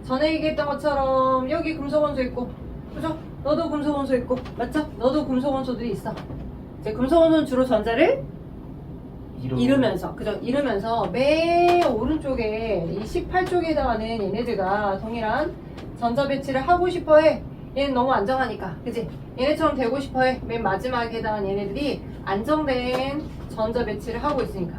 전에 얘기했던 것처럼 여기 금속 원소 있고, 그죠? 너도 금속 원소 있고, 맞죠? 너도 금속 원소들이 있어. 이제 금속 원소는 주로 전자를 이루면서, 그죠? 이루면서 맨 오른쪽에 이 18쪽에 해당하는 얘네들과 동일한 전자 배치를 하고 싶어 해. 얘는 너무 안정하니까, 그지? 얘네처럼 되고 싶어 해. 맨 마지막에 해당하는 얘네들이 안정된 전자 배치를 하고 있으니까.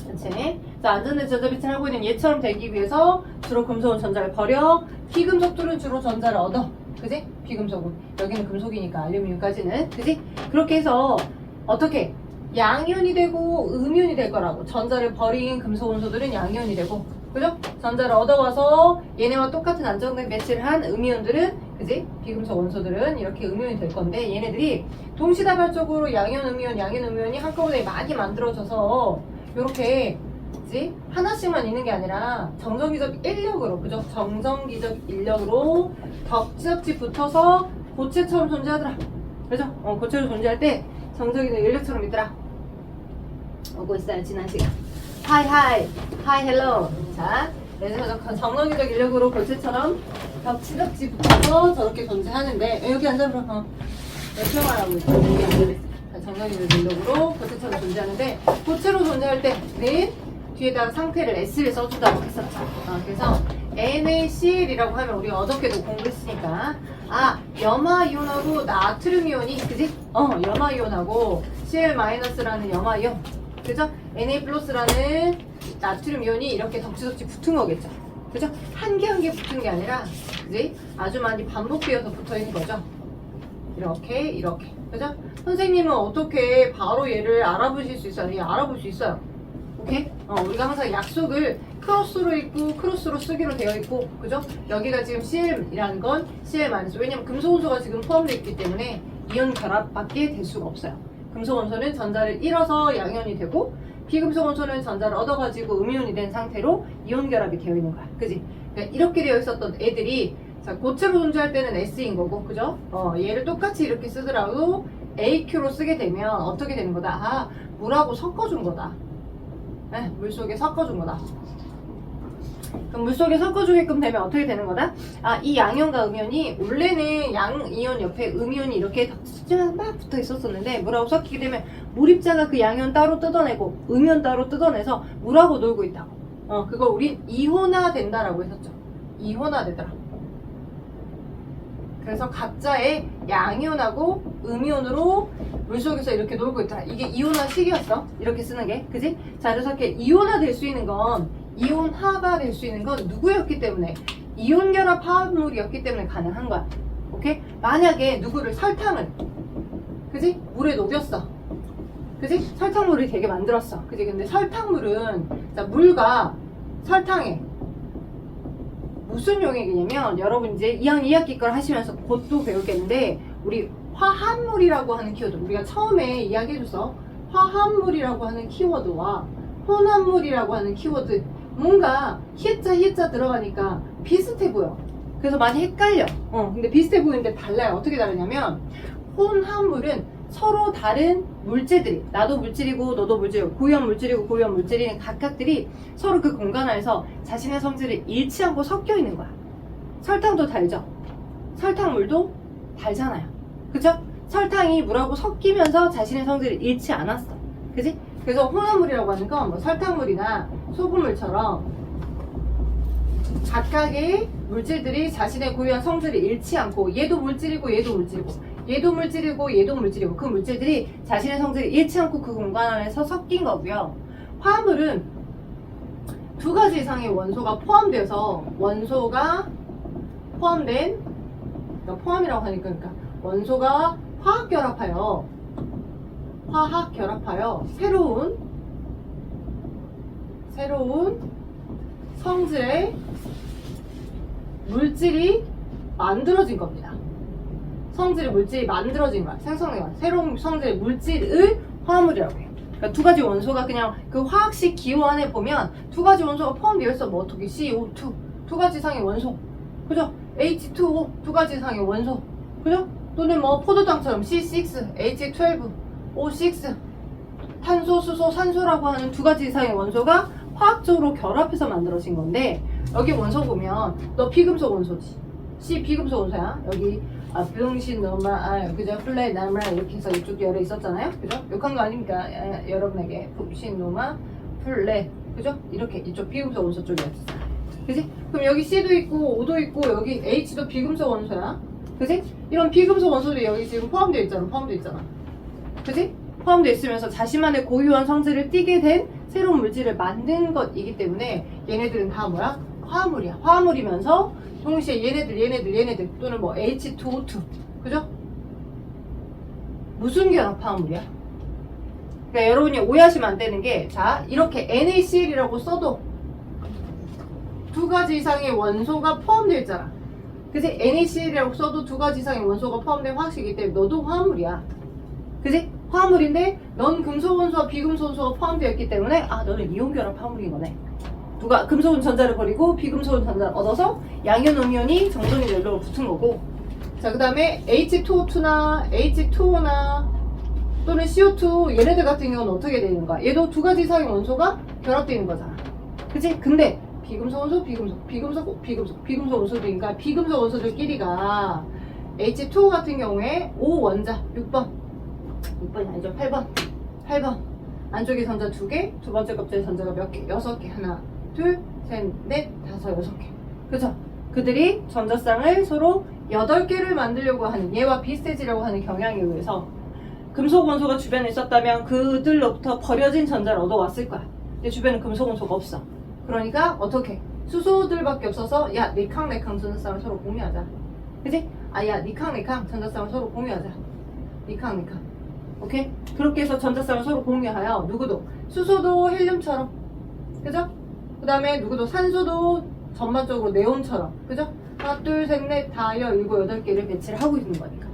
그치? 자, 안정된 전자 배치를 하고 있는 얘처럼 되기 위해서 주로 금속은 전자를 버려. 비금속들은 주로 전자를 얻어. 그지? 비금속은. 여기는 금속이니까, 알루미늄까지는. 그지? 그렇게 해서, 어떻게? 양이온이 되고 음이온이 될 거라고. 전자를 버린 금속 원소들은 양이온이 되고, 그죠? 전자를 얻어와서 얘네와 똑같은 안정된 배치를 한 음이온들은, 그지? 비금속 원소들은 이렇게 음이온이 될 건데, 얘네들이 동시다발적으로 양이온, 음이온, 양이온, 음이온이 한꺼번에 많이 만들어져서 이렇게, 그지? 하나씩만 있는 게 아니라 정전기적 인력으로, 그죠? 정전기적 인력으로 덕지덕지 붙어서 고체처럼 존재하더라. 그죠? 고체로 존재할 때 정전기적 인력처럼 있더라. 오고 있어요, 지난 시간. 하이 헬로. 자, 그래서 정전기적 인력으로 고체처럼 덕지덕지 붙어서 저렇게 존재하는데, 여기 앉아보라. 표현하라고 있어. 정전기적 인력으로 고체처럼 존재하는데, 고체로 존재할 때는 뒤에다가 상태를 S를 써준다고 했었죠. 그래서 NaCl이라고 하면 우리가 어저께도 공부했으니까, 염화이온하고 나트륨이온이, 그지? 염화이온하고 Cl-라는 염화이온, 그죠? Na+라는 나트륨이온이 이렇게 덕지덕지 붙은 거겠죠. 그죠? 한 개 한 개 붙은 게 아니라, 그지? 아주 많이 반복되어서 붙어 있는 거죠. 이렇게. 그죠? 선생님은 어떻게 바로 얘를 알아보실 수 있어요? 알아볼 수 있어요. 오케이? 우리가 항상 약속을 크로스로 읽고 크로스로 쓰기로 되어 있고, 그죠? 여기가 지금 Cl이라는 건 Cl-. 왜냐면 금속 원소가 지금 포함되어 있기 때문에 이온 결합밖에 될 수가 없어요. 금속 원소는 전자를 잃어서 양이온이 되고, 비금속 원소는 전자를 얻어가지고 음이온이 된 상태로 이온 결합이 되어 있는 거야. 그지? 그러니까 이렇게 되어 있었던 애들이, 자, 고체로 존재할 때는 S인 거고, 그죠? 얘를 똑같이 이렇게 쓰더라도 AQ로 쓰게 되면 어떻게 되는 거다? 물하고 섞어준 거다. 네, 물속에 섞어준 거다. 그럼 물속에 섞어주게끔 되면 어떻게 되는 거다? 이 양이온과 음이온이, 원래는 양이온 옆에 음이온이 이렇게 막 붙어 있었었는데, 물하고 섞이게 되면 물입자가 그 양이온 따로 뜯어내고 음이온 따로 뜯어내서 물하고 놀고 있다고. 그걸 우린 이온화 된다라고 했었죠. 이온화 되더라. 그래서 각자의 양이온하고 음이온으로 물속에서 이렇게 놀고 있더라. 이게 이온화식이었어. 이렇게 쓰는 게. 그지? 자, 그래서 이렇게 이온화 될 수 있는 건, 이온화가 될 수 있는 건 누구였기 때문에? 이온 결합 화합물이었기 때문에 가능한 거야. 오케이? 만약에 누구를 설탕을, 그지? 물에 녹였어. 그지? 설탕물을 되게 만들었어. 그지? 근데 설탕물은, 자, 물과 설탕에 무슨 용액이냐면, 여러분 이제 2학기 걸 하시면서 곧또 배우겠는데, 우리 화합물이라고 하는 키워드, 우리가 처음에 이야기해줘서 화합물이라고 하는 키워드와 혼합물이라고 하는 키워드, 뭔가 히자 들어가니까 비슷해 보여. 그래서 많이 헷갈려. 근데 비슷해 보이는데 달라요. 어떻게 다르냐면, 혼합물은 서로 다른 물질들이, 나도 물질이고 너도 물질이고, 고위험 물질이고 고위험 물질인 각각들이 서로 그 공간 안에서 자신의 성질을 잃지 않고 섞여 있는 거야. 설탕도 달죠. 설탕물도 달잖아요. 그쵸? 설탕이 물하고 섞이면서 자신의 성질을 잃지 않았어. 그지? 그래서 혼합물이라고 하는 건 뭐 설탕물이나 소금물처럼 각각의 물질들이 자신의 고유한 성질을 잃지 않고, 얘도 물질이고 얘도 물질이고 얘도 물질이고 얘도 물질이고, 그 물질들이 자신의 성질을 잃지 않고 그 공간 안에서 섞인 거고요. 화합물은 두 가지 이상의 원소가 포함되어서, 원소가 포함된, 그러니까 포함이라고 하니까, 그러니까 원소가 화학 결합하여 새로운 성질의 물질이 만들어진 겁니다. 물질이 만들어진 거야. 생성된 거야. 새로운 성질의 물질을 화합물이라고 해요. 그러니까 두 가지 원소가 그냥 그 화학식 기호 안에 보면 두 가지 원소가 포함되어 있어. 뭐 어떻게 CO2 두 가지 이상의 원소, 그죠? H2O 두 가지 이상의 원소, 그죠? 또는 뭐 포도당처럼 C6, H12, O6, 탄소, 수소, 산소라고 하는 두 가지 이상의 원소가 화학적으로 결합해서 만들어진 건데, 여기 원소 보면 너 피금속 원소지. C 피금속 원소야. 여기 병신 노마 그죠? 플레 나마 이렇게 해서 이쪽 열에 있었잖아요. 그죠? 욕한 거 아닙니까? 여러분에게 병신 노마 플레 그죠? 이렇게 이쪽 피금속 원소 쪽이었어. 그지? 그럼 여기 C도 있고 O도 있고 여기 H도 비금속 원소야. 그지? 이런 비금속 원소들이 여기 지금 포함되어 있잖아. 포함되어 있잖아. 그지? 포함되어 있으면서 자신만의 고유한 성질을 띠게 된 새로운 물질을 만든 것이기 때문에 얘네들은 다 뭐야? 화합물이야. 화합물이면서 동시에 얘네들 또는 뭐 H2O2 그죠? 무슨 결합 화합물이야? 그러니까 여러분이 오해하시면 안 되는 게 자 이렇게 NaCl이라고 써도 두 가지 이상의 원소가 포함되어 있잖아. 그지? NaCl이라고 써도 두 가지 이상의 원소가 포함된 화학식이기 때문에 너도 화합물이야. 그지? 화합물인데 넌 금속 원소와 비금속 원소가 포함되어 있기 때문에 아 너는 이온결합 화합물인 거네. 누가 금속은 전자를 버리고 비금속은 전자를 얻어서 양이온 음이온이 정전이 연료로 붙은 거고 자 그 다음에 H2O2나 H2O나 또는 CO2 얘네들 같은 경우는 어떻게 되는 거야? 얘도 두 가지 이상의 원소가 결합되는 거잖아. 그치? 근데 비금속 원소, 비금속 원소들이니까 비금속 원소들끼리가 H2O 같은 경우에 5원자 6번이 아니죠 8번 안쪽에 전자 2개 두 번째 껍질에 전자가 몇 개? 6개 하나 둘 셋 넷 다섯 6개 그죠? 그들이 전자쌍을 서로 8개를 만들려고 하는 얘와 비슷해지려고 하는 경향에 의해서 금속 원소가 주변에 있었다면 그들로부터 버려진 전자를 얻어왔을 거야. 근데 주변에 금속 원소가 없어. 그러니까 어떻게? 수소들밖에 없어서 야 니캉 전자쌍을 서로 공유하자. 그치? 야 니캉 전자쌍을 서로 공유하자. 니캉 오케이? 그렇게 해서 전자쌍을 서로 공유하여 누구도 수소도 헬륨처럼 그죠? 그 다음에 누구도 산소도 전반적으로 네온처럼 그죠? 하나 둘 셋 넷 다여 7, 8개를 배치를 하고 있는 거니까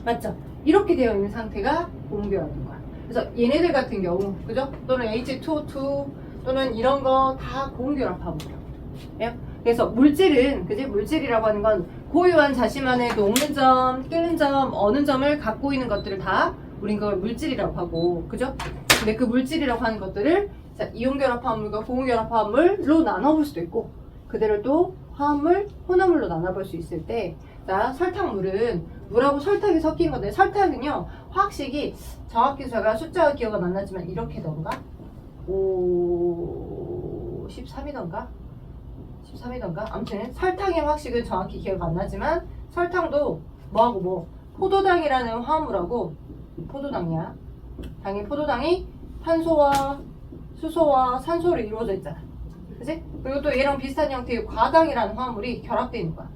맞죠? 이렇게 되어 있는 상태가 고무결합인 거야. 그래서 얘네들 같은 경우 그죠? 또는 H2O2 또는 이런 거 다 고무결합 화합물이야. 예? 그래서 물질은 그지? 물질이라고 하는 건 고유한 자신만의 녹는 점, 끓는 점, 어는 점을 갖고 있는 것들을 다 우린 그걸 물질이라고 하고 그죠? 근데 그 물질이라고 하는 것들을 자, 이온결합 화합물과 고무결합 화합물로 나눠볼 수도 있고 그대로 또 화합물, 혼합물로 나눠볼 수 있을 때 자, 설탕물은 물하고 설탕이 섞인 건데 설탕은요 화학식이 정확히 제가 숫자가 기억은 안 나지만 이렇게던가 13이던가 아무튼 설탕의 화학식은 정확히 기억 안 나지만 설탕도 뭐하고 뭐 포도당이라는 화합물하고 포도당이야. 포도당이 탄소와 수소와 산소로 이루어져 있잖아. 그치? 그리고 또 얘랑 비슷한 형태의 과당이라는 화합물이 결합되어 있는 거야.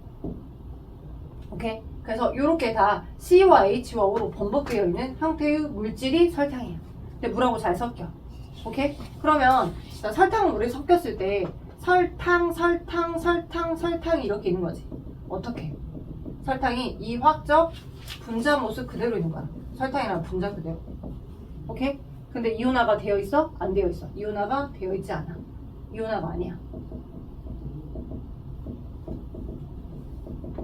오케이? 그래서 이렇게 다 C와 H와 O로 번복되어 있는 형태의 물질이 설탕이에요. 근데 물하고 잘 섞여. 오케이? 그러면 설탕과 물이 섞였을 때 설탕이 이렇게 있는 거지. 어떻게? 설탕이 이 화학적 분자 모습 그대로 있는 거야. 설탕이랑 분자 그대로. 오케이? 근데 이온화가 되어 있어? 안 되어 있어. 이온화가 되어 있지 않아. 이온화가 아니야.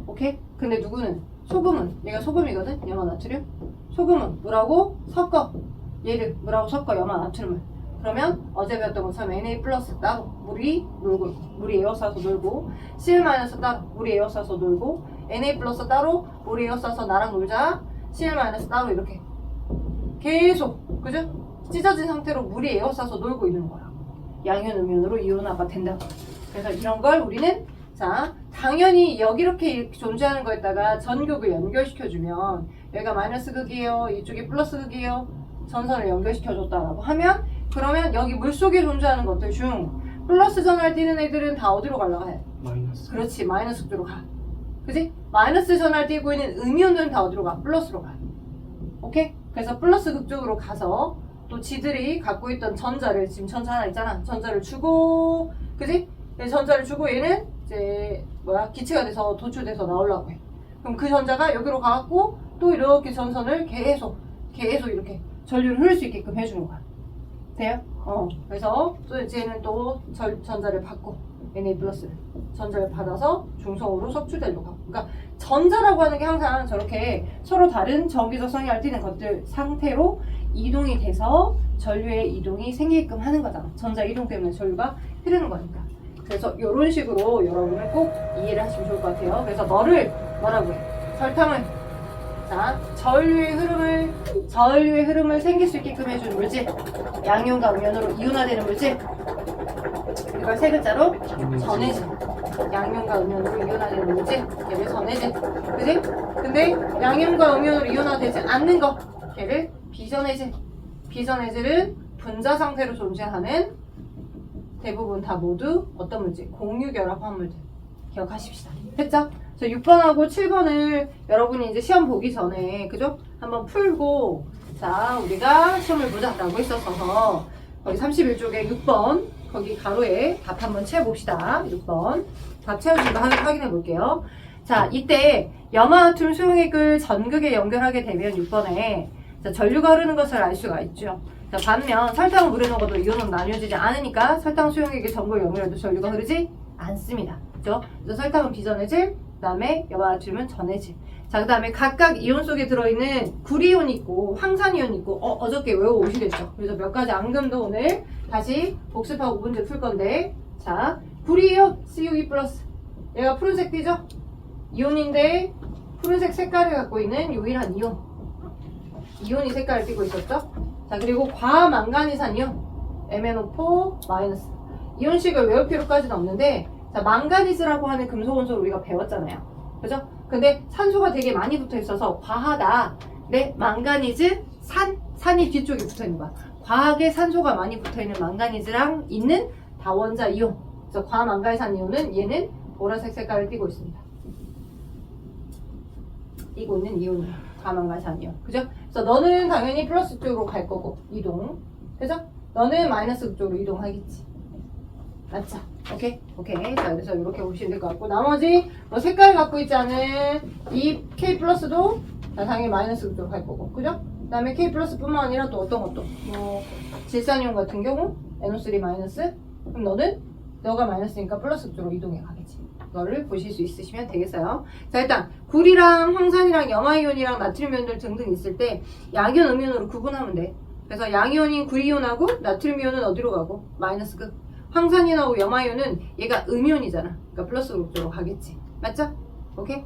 오케이? 근데 누구는? 소금은 얘가 소금이거든? 염화나트륨. 소금은 물하고 섞어. 얘를 물하고 섞어 염화나트륨을. 그러면 어제 배웠던 것처럼 Na 플러스 따로 물이 놀고 물이 에워싸서 놀고 Cl 마이너스 따로 물이 에워싸서 놀고 Na 플러스 따로 물이 에워싸서 나랑 놀자 Cl 마이너스 따로 이렇게 계속 그죠? 찢어진 상태로 물이 에워싸서 놀고 있는 거야. 양이온 음이온으로 이온화가 된다고. 그래서 이런 걸 우리는 자 당연히 여기 이렇게 존재하는 거에다가 전극을 연결시켜주면 여기가 마이너스 극이에요 이쪽이 플러스 극이에요 전선을 연결시켜줬다라고 하면 그러면 여기 물속에 존재하는 것들 중 플러스 전하를 띠는 애들은 다 어디로 가려고 해? 마이너스. 그렇지 마이너스 쪽으로 가. 그지? 마이너스 전하를 띠고 있는 음이온들은 다 어디로 가? 플러스로 가. 오케이? 그래서 플러스 극 쪽으로 가서 또 지들이 갖고 있던 전자를 지금 전자 하나 있잖아. 전자를 주고 그지? 전자를 주고 얘는 이제 기체가 돼서 도출돼서 나오려고 해. 그럼 그 전자가 여기로 가갖고 또 이렇게 전선을 계속 이렇게 전류를 흐를 수 있게끔 해주는 거야. 돼요? 그래서 또 이제는 또 전자를 받고 Na 플러스 전자를 받아서 중성으로 섭출되려고 하고. 그러니까 전자라고 하는 게 항상 저렇게 서로 다른 전기적 성향을 띠는 것들 상태로 이동이 돼서 전류의 이동이 생기게끔 하는 거잖아. 전자 이동 때문에 전류가 흐르는 거니까. 그래서 이런 식으로 여러분을 꼭 이해를 하시면 좋을 것 같아요. 그래서 너를 뭐라고 해? 설탕을 자, 전류의 흐름을 생길 수 있게끔 해주는 물질, 양이온과 음이온으로 이온화되는 물질, 이걸 세 글자로 전해질. 양이온과 음이온으로 이온화되는 물질, 걔를 전해질. 그지? 근데 양이온과 음이온으로 이온화되지 않는 거, 걔를 비전해질. 비전해질은 분자 상태로 존재하는 대부분 다 모두 어떤 물질? 공유결합 화합물들. 기억하십시다. 됐죠? 6번하고 7번을 여러분이 이제 시험 보기 전에 그죠? 한번 풀고 자 우리가 시험을 보자 라고 했었어서 거기 31쪽에 6번 거기 가로에 답 한번 채워봅시다. 6번 답 채워진 거 확인해 볼게요. 자 이때 염화나트륨 수용액을 전극에 연결하게 되면 6번에 자, 전류가 흐르는 것을 알 수가 있죠. 자, 반면 설탕을 물에 녹아도 이온은 나뉘어지지 않으니까 설탕 수용액에 전극을 연결해도 전류가 흐르지 않습니다. 그죠? 그래서 설탕은 비전해질, 그 다음에 염화나트륨은 전해질. 자, 그 다음에 각각 이온 속에 들어있는 구리이온 있고 황산이온 있고 어저께 외워오시겠죠? 그래서 몇 가지 앙금도 오늘 다시 복습하고 문제 풀 건데 자, 구리이온 CU2+. 얘가 푸른색 띠죠? 이온인데 푸른색 색깔을 갖고 있는 유일한 이온. 이온이 색깔을 띠고 있었죠? 자, 그리고 과망가니산이온 MnO4-. 이온식을 외울 필요까지는 없는데 자, 망가니즈라고 하는 금속 원소를 우리가 배웠잖아요. 그죠? 근데 산소가 되게 많이 붙어 있어서 과하다. 네, 망가니즈, 산이 뒤쪽에 붙어 있는 거야. 과하게 산소가 많이 붙어 있는 망가니즈랑 있는 다원자 이온. 그래서 과망가니산 이온은 얘는 보라색 색깔을 띠고 있습니다. 띠고 있는 이온이에요. 과망가니산 이온. 그죠? 그래서 너는 당연히 플러스 쪽으로 갈 거고, 이동. 그죠? 너는 마이너스 쪽으로 이동하겠지. 맞죠? 오케이? 자, 그래서 이렇게 보시면 될 것 같고, 나머지, 뭐 색깔 갖고 있지 않은 이 K 플러스도 당연히 마이너스 쪽으로 갈 거고, 그죠? 그 다음에 K 플러스 뿐만 아니라 또 어떤 것도, 뭐, 질산이온 같은 경우, NO3 마이너스, 그럼 너가 마이너스니까 플러스 쪽으로 이동해 가겠지. 그거를 보실 수 있으시면 되겠어요. 자, 일단, 구리랑 황산이랑 염화이온이랑 나트륨이온들 등등 있을 때, 양이온, 음이온으로 구분하면 돼. 그래서 양이온인 구리이온하고 나트륨이온은 어디로 가고? 마이너스 극. 황산이온하고 염화이온은 얘가 음이온이잖아. 그러니까 플러스 쪽으로 가겠지. 맞죠? 오케이.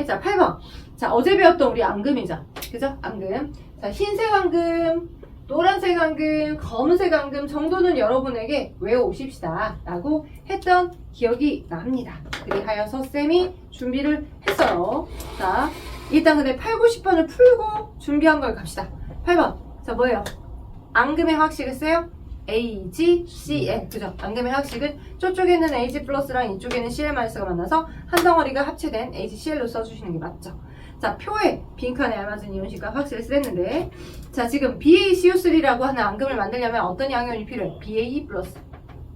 자, 8번. 자, 어제 배웠던 우리 앙금이죠. 그죠? 앙금. 자, 흰색 앙금, 노란색 앙금, 검은색 앙금 정도는 여러분에게 외워오십시다. 라고 했던 기억이 납니다. 그리하여서 쌤이 준비를 했어요. 자, 일단 근데 8, 90번을 풀고 준비한 걸 갑시다. 8번. 자, 뭐예요? 앙금의 화학식을 써요? AgCl. 그죠? 앙금의 화학식은 저쪽에는 Ag 플러스랑 이쪽에는 Cl 마이너스가 만나서 한 덩어리가 합체된 AgCl로 써주시는 게 맞죠. 자, 표에 빈칸에 알맞은 이온식과 화학식을 쓰랬는데 자, 지금 BaCO3라고 하는 앙금을 만들려면 어떤 양이온이 필요해? BaE 플러스.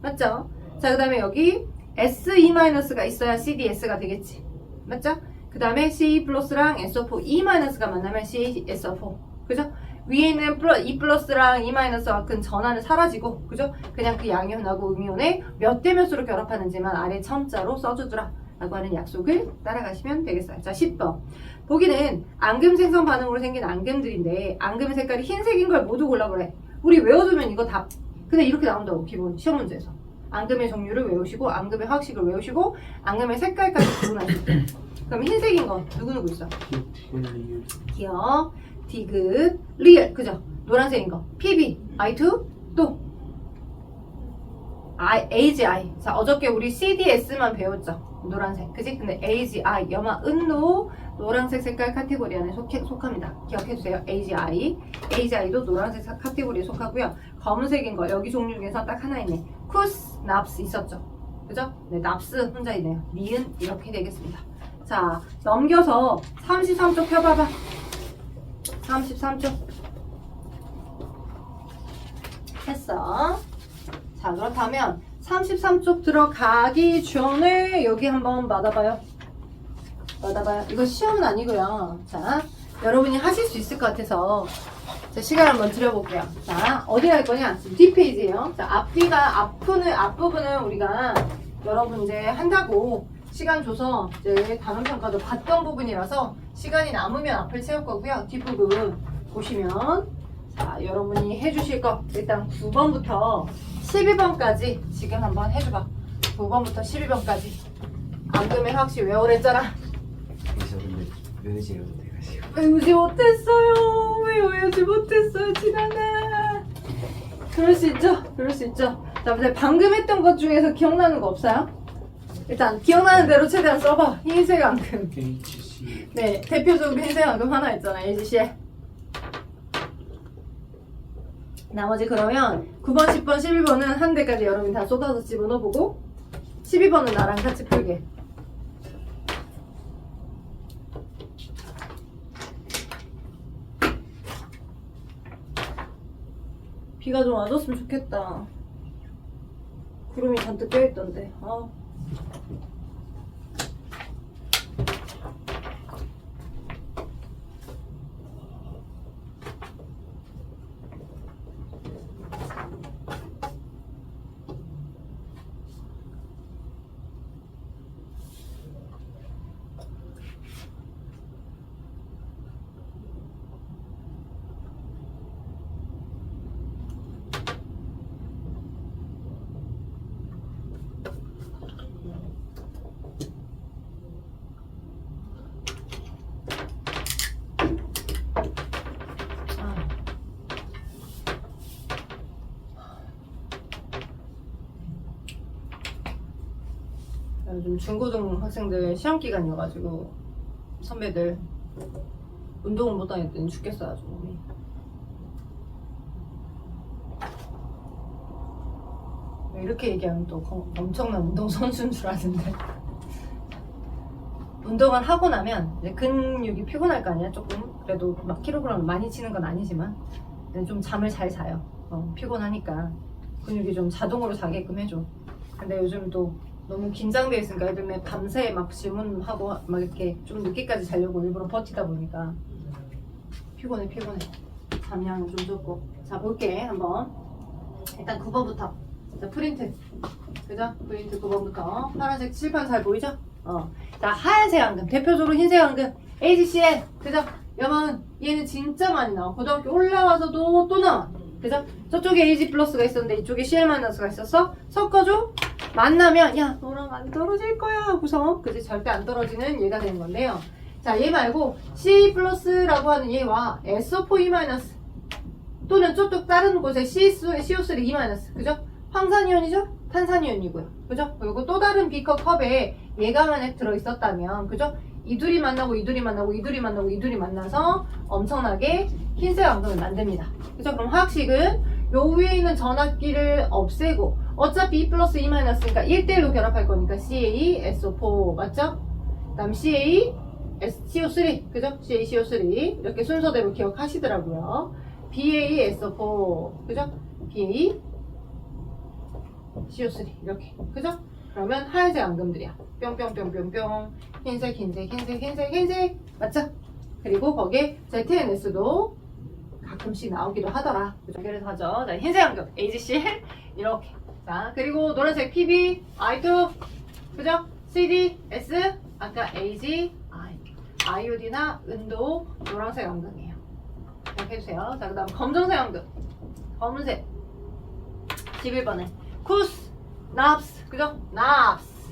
맞죠? 자, 그 다음에 여기 Se-가 있어야 CdS가 되겠지. 맞죠? 그 다음에 Ce 플러스랑 SO4, E 마이너스가 만나면 CaSO4. 그죠? 위에 있는 E 플러스랑 E 마이너스와 큰 전하는 사라지고, 그죠? 그냥 그 양이온하고 음이온의 몇 대 몇으로 결합하는지만 아래 첨자로 써주더라. 라고 하는 약속을 따라가시면 되겠어요. 자, 10번. 보기는 앙금 생성 반응으로 생긴 앙금들인데, 앙금의 색깔이 흰색인 걸 모두 골라보래. 우리 외워두면 이거 답. 근데 이렇게 나온다고, 기본 시험 문제에서. 앙금의 종류를 외우시고, 앙금의 화학식을 외우시고, 앙금의 색깔까지 구분하실 때. 그럼 흰색인 거 누구누구 있어? 기억. 디귿, 리얼, 그죠? 노란색인 거. PB, I2, 또 AGI. 자, 어저께 우리 CDS만 배웠죠? 노란색, 그지? 근데 AGI, 염화, 은도 노란색 색깔 카테고리 안에 속합니다. 기억해주세요. AGI. AGI도 노란색 카테고리에 속하고요. 검은색인 거, 여기 종류 중에서 딱 하나 있네. 쿠스, 납스 있었죠? 그죠? 네, 납스 혼자 있네요. 니은 이렇게 되겠습니다. 자, 넘겨서 33쪽 펴봐봐. 33쪽 했어. 자, 그렇다면 33쪽 들어가기 전에 여기 한번 받아봐요. 이거 시험은 아니고요. 자, 여러분이 하실 수 있을 것 같아서 자, 시간 한번 드려볼게요. 자, 어디 할 거냐? 지금 뒷페이지에요. 자, 앞부분은 우리가 여러분 이제 한다고 시간 줘서 이제 단원 평가도 봤던 부분이라서 시간이 남으면 앞을 채울 거고요. 뒷부분 보시면 자, 여러분이 해주실 거 일단 9번부터 12번까지 지금 한번 해줘봐. 9번부터 12번까지. 앙금의 화학시 외우랬잖아. 저 근데 외우지 못해가지고. 외우지 못했어요. 왜 외우지 못했어요, 지나나. 그럴 수 있죠. 그럴 수 있죠. 자, 근데 방금 했던 것 중에서 기억나는 거 없어요? 일단 기억나는 대로 최대한 써봐. 흰색 앙금. HC. 네, 대표적으로 흰색 앙금 하나 있잖아, HC에. 나머지 그러면 9번, 10번, 11번은 한 대까지 여러분이 다 쏟아서 집어넣어보고 12번은 나랑 같이 풀게. 비가 좀 와줬으면 좋겠다. 구름이 잔뜩 껴있던데. 아. 요즘 중고등 학생들 시험 기간이어가지고 선배들 운동을 못 다녔더니 죽겠어 아주 몸이. 이렇게 얘기하면 또 엄청난 운동 선수인 줄 아는데 운동을 하고 나면 이제 근육이 피곤할 거 아니야. 조금 그래도 막 킬로그램 많이 치는 건 아니지만 좀 잠을 잘 자요. 피곤하니까 근육이 좀 자동으로 자게끔 해줘. 근데 요즘 또 너무 긴장돼 있으니까 애들 막 밤새 막 질문하고 막 이렇게 좀 늦게까지 자려고 일부러 버티다 보니까 피곤해. 잠량 좀 적고. 자, 볼게 한번. 일단 9번부터. 자, 프린트. 그죠? 프린트 9번부터. 파란색 칠판 잘 보이죠? 자, 하얀색 앙금. 대표적으로 흰색 앙금. HCl. 그죠? 여러분, 얘는 진짜 많이 나와. 고등학교 올라와서도 또 나와. 그죠? 저쪽에 AG 플러스가 있었는데 이쪽에 CL 마이너스가 있었어? 섞어줘? 만나면 야 너랑 안 떨어질 거야 하고서 그지 절대 안 떨어지는 얘가 되는 건데요. 자, 얘 말고 C 플러스라고 하는 얘와 SO4 E 마이너스 또는 저쪽 다른 곳에 CO3 E 마이너스 그죠? 황산이온이죠? 탄산이온이고요. 그죠? 그리고 또 다른 비커 컵에 얘가 만약 들어있었다면 그죠? 이 둘이 만나고 이 둘이 만나고 이 둘이 만나고 이 둘이 만나서 엄청나게 흰색 앙금을 만듭니다. 그죠? 그럼 화학식은 요 위에 있는 전압기를 없애고 어차피 E 플러스 E 마이너스니까 1대1로 결합할 거니까 CaSO4 맞죠? 그 다음 CaCO3 그죠? CaCO3 이렇게 순서대로 기억하시더라고요. BaSO4 그죠? BaCO3 이렇게 그죠? 그러면 하얀색 앙금들이야. 뿅뿅뿅뿅뿅 흰색 맞죠? 그리고 거기에 ZNS도 가끔씩 나오기도 하더라. 그래서 하죠. 자, 흰색 앙금 AGC 이렇게. 자, 그리고 노란색 PB I2 그죠? CD S 아까 AG I 아이오디나 은도 노란색 앙금이에요. 이렇게 해주세요. 자, 그 다음 검정색 앙금 검은색 11번에 쿠스 납스 그죠? 납스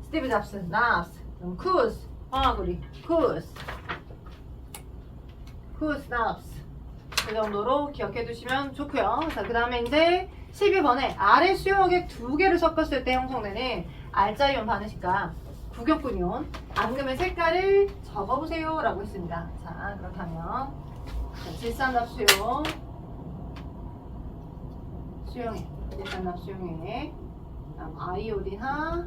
스티브 잡스 납스 그럼 쿠스 화구리 쿠스 납스 그 정도로 기억해 두시면 좋고요. 자, 그 다음에 이제 12번에 아래 수용액 2개를 섞었을 때 형성되는 알자이온 바느질과 구격근이온 앙금의 색깔을 적어보세요 라고 했습니다. 자, 그렇다면 질산납 수용액 질산납 수용액 다음 아이오딘화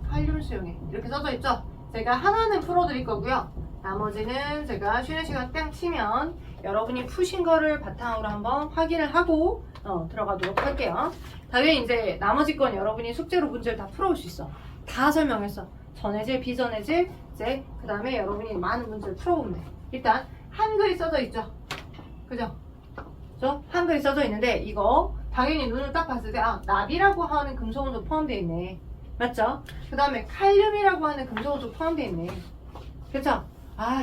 칼륨 수용액 이렇게 써져 있죠. 제가 하나는 풀어드릴 거고요. 나머지는 제가 쉬는 시간 땡 치면 여러분이 푸신 거를 바탕으로 한번 확인을 하고 들어가도록 할게요. 당연히 이제 나머지 건 여러분이 숙제로 문제를 다 풀어올 수 있어. 다 설명했어. 전해질, 비전해질, 이제 그 다음에 여러분이 많은 문제를 풀어보면 돼. 일단 한글이 써져 있죠. 그죠? 한글이 써져 있는데 이거 당연히 눈을 딱 봤을 때 납이라고 하는 금속원소 포함되어 있네. 맞죠? 그 다음에 칼륨이라고 하는 금속원소 포함되어 있네. 그쵸?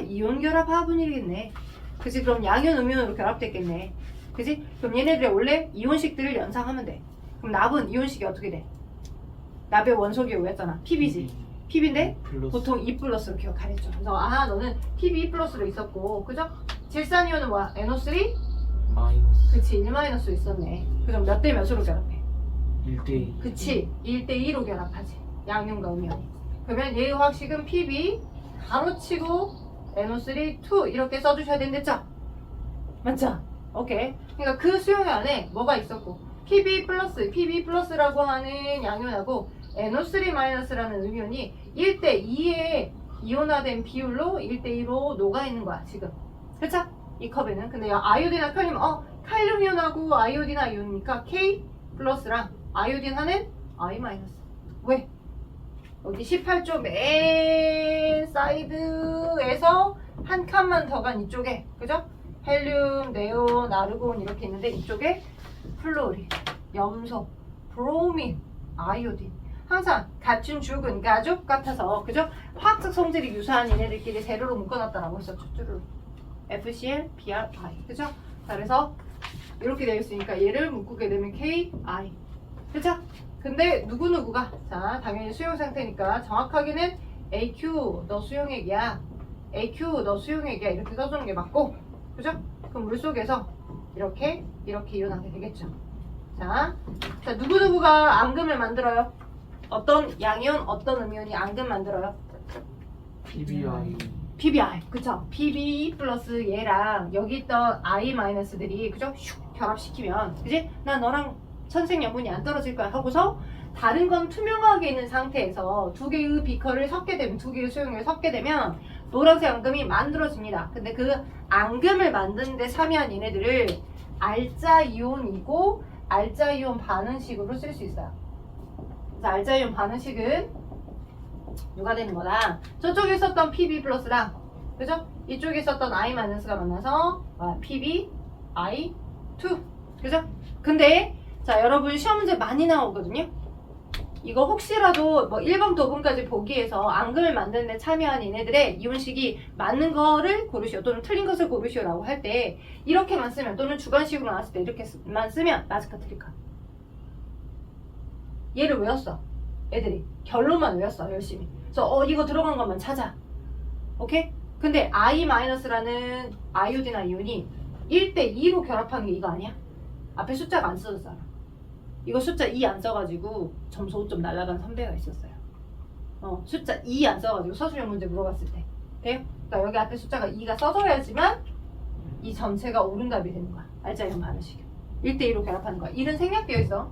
이온 결합 화분이겠네. 그치? 그럼 양이온, 음이온으로 결합됐겠네. 그지? 그럼 얘네들의 원래 이온식들을 연상하면 돼. 그럼 납은 이온식이 어떻게 돼? 납의 원소기 뭐였잖아? PB지. PB인데 플러스. 보통 E 플러스로 기억하랬죠. 그래서 너는 PB 플러스로 있었고, 그죠? 질산이온은 뭐야? NO3? 마이너스. 그치, 1- 있었네. 그럼 몇 대 몇으로 결합해? 1대2. 그치, 1대2로 결합하지. 양윤과 음연이. 그러면 얘의 화학식은 PB 가로치고 NO3 2 이렇게 써주셔야 된댔죠? 맞죠? 오케이. 그러니까 그 수용 안에 뭐가 있었고 PB 플러스라고 하는 양이온하고 NO3-라는 음이온이 1대2의 이온화된 비율로 1대2로 녹아있는 거야 지금. 그쵸? 이 컵에는. 근데 아이오딘과 칼륨, 칼륨이온하고 아이오딘 이온이니까 K 플러스랑 아이오딘 하는 I 마이너스. 왜? 여기 18조 맨 사이드에서 한 칸만 더 간 이쪽에, 그죠? 헬륨, 네온, 아르곤 이렇게 있는데 이쪽에 플로린, 염소, 브로민, 아이오딘 항상 같은 죽은 가족 같아서, 그죠? 화학적 성질이 유사한 얘네들끼리 세로로 묶어놨다라고 했었죠. 쭈루루. FCl, BrI, 그죠? 자, 그래서 이렇게 되어 있으니까 얘를 묶게 되면 KI, 그죠? 근데 누구누구가, 자, 당연히 수용 상태니까 정확하게는 AQ 너 수용액이야, AQ 너 수용액이야 이렇게 써주는 게 맞고, 그죠? 그럼 물속에서 이렇게 이온하게 되겠죠. 자, 누구누구가 앙금을 만들어요? 어떤 양이온, 어떤 음이온이 앙금 만들어요? PBI. PBI, 그쵸? PB 플러스 얘랑 여기 있던 I 마이너스들이, 그죠? 슉 결합시키면, 그지? 나 너랑 천생연분이 안 떨어질 거야 하고서 다른 건 투명하게 있는 상태에서 두 개의 비커를 섞게 되면, 두 개의 수용을 섞게 되면 노란색 앙금이 만들어집니다. 근데 그 앙금을 만드는데 참여한 얘네들을 알짜이온이고 알짜이온 반응식으로 쓸 수 있어요. 그래서 알짜이온 반응식은 누가 되는 거다? 저쪽에 있었던 PB 플러스랑, 그죠? 이쪽에 있었던 I 마이너스가 만나서 PB, I, 2, 그죠? 근데 자, 여러분 시험 문제 많이 나오거든요. 이거 혹시라도 뭐 1번, 2번까지 보기 위해서 앙금을 만드는 데 참여한 얘네들의 이온식이 맞는 거를 고르시오 또는 틀린 것을 고르시오라고 할 때 이렇게만 쓰면, 또는 주관식으로 나왔을 때 이렇게만 쓰면 마스카 트리카. 얘를 외웠어. 애들이 결론만 외웠어 열심히. 그래서 이거 들어간 것만 찾아. 오케이? 근데 I-라는 아이오딘 이온이 1대2로 결합하는 게 이거 아니야? 앞에 숫자가 안 써졌잖아. 이거 숫자 2 안 써가지고 점수 5점 날라간 선배가 있었어요. 숫자 2 안 써가지고 서술형 문제 물어봤을 때. 돼요? 그러니까 여기 앞에 숫자가 2가 써져야지만 이 전체가 옳은답이 되는 거야. 알짜이온 반응식. 1대2로 결합하는 거야. 1은 생략되어 있어.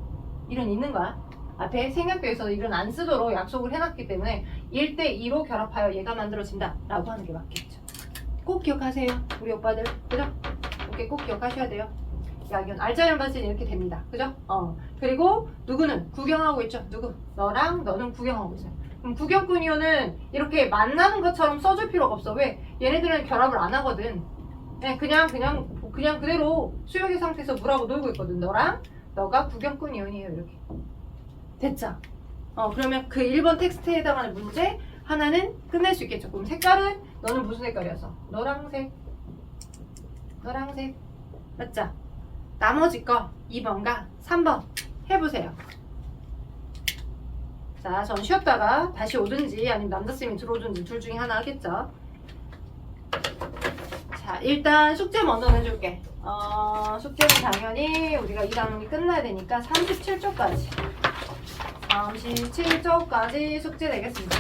1은 있는 거야. 앞에 생략되어 있어서 1은 안 쓰도록 약속을 해놨기 때문에 1대2로 결합하여 얘가 만들어진다 라고 하는 게 맞겠죠. 꼭 기억하세요. 우리 오빠들. 그죠? 이렇게 꼭 기억하셔야 돼요. 약이온 알짜이온 반응식은 이렇게 됩니다. 그죠? 그리고 누구는 구경하고 있죠. 누구? 너랑 너는 구경하고 있어요. 그럼 구경꾼 이온은 이렇게 만나는 것처럼 써줄 필요가 없어. 왜? 얘네들은 결합을 안 하거든. 그냥 그대로 수용의 상태에서 물하고 놀고 있거든. 너가 구경꾼 이온이에요. 이렇게. 됐죠? 그러면 그 1번 텍스트에 해당하는 문제 하나는 끝낼 수 있겠죠. 그럼 색깔은 너는 무슨 색깔이었어? 노란색. 맞죠? 나머지 거 2번과 3번 해보세요. 자, 전 쉬었다가 다시 오든지 아니면 남자쌤이 들어오든지 둘 중에 하나 하겠죠. 자, 일단 숙제 먼저 내줄게. 숙제는 당연히 우리가 이 과목이 끝나야 되니까 37쪽까지 숙제 내겠습니다.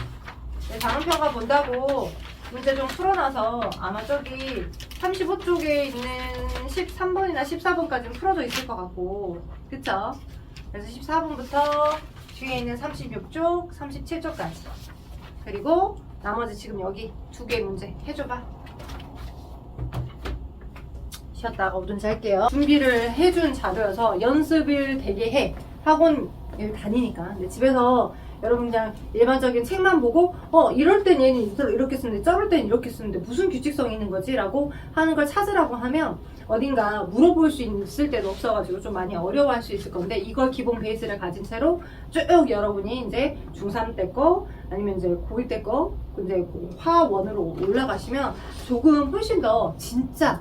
단원평가 본다고 문제 좀 풀어놔서 아마 저기 35쪽에 있는 13번이나 14번까지는 풀어져 있을 것 같고, 그쵸? 그래서 14번부터 뒤에 있는 36쪽, 37쪽까지, 그리고 나머지 지금 여기 2개 문제 해줘봐. 쉬었다가 오든지 할게요. 준비를 해준 자료여서 연습을 되게 해. 학원을 다니니까. 근데 집에서 여러분 그냥 일반적인 책만 보고 이럴 땐 얘는 이렇게 쓰는데 저럴 땐 이렇게 쓰는데 무슨 규칙성이 있는 거지? 라고 하는 걸 찾으라고 하면 어딘가 물어볼 수 있을 때도 없어가지고 좀 많이 어려워할 수 있을 건데, 이걸 기본 베이스를 가진 채로 쭉 여러분이 이제 중3 때 거 아니면 이제 고1 때 거 이제 화원으로 올라가시면 조금 훨씬 더 진짜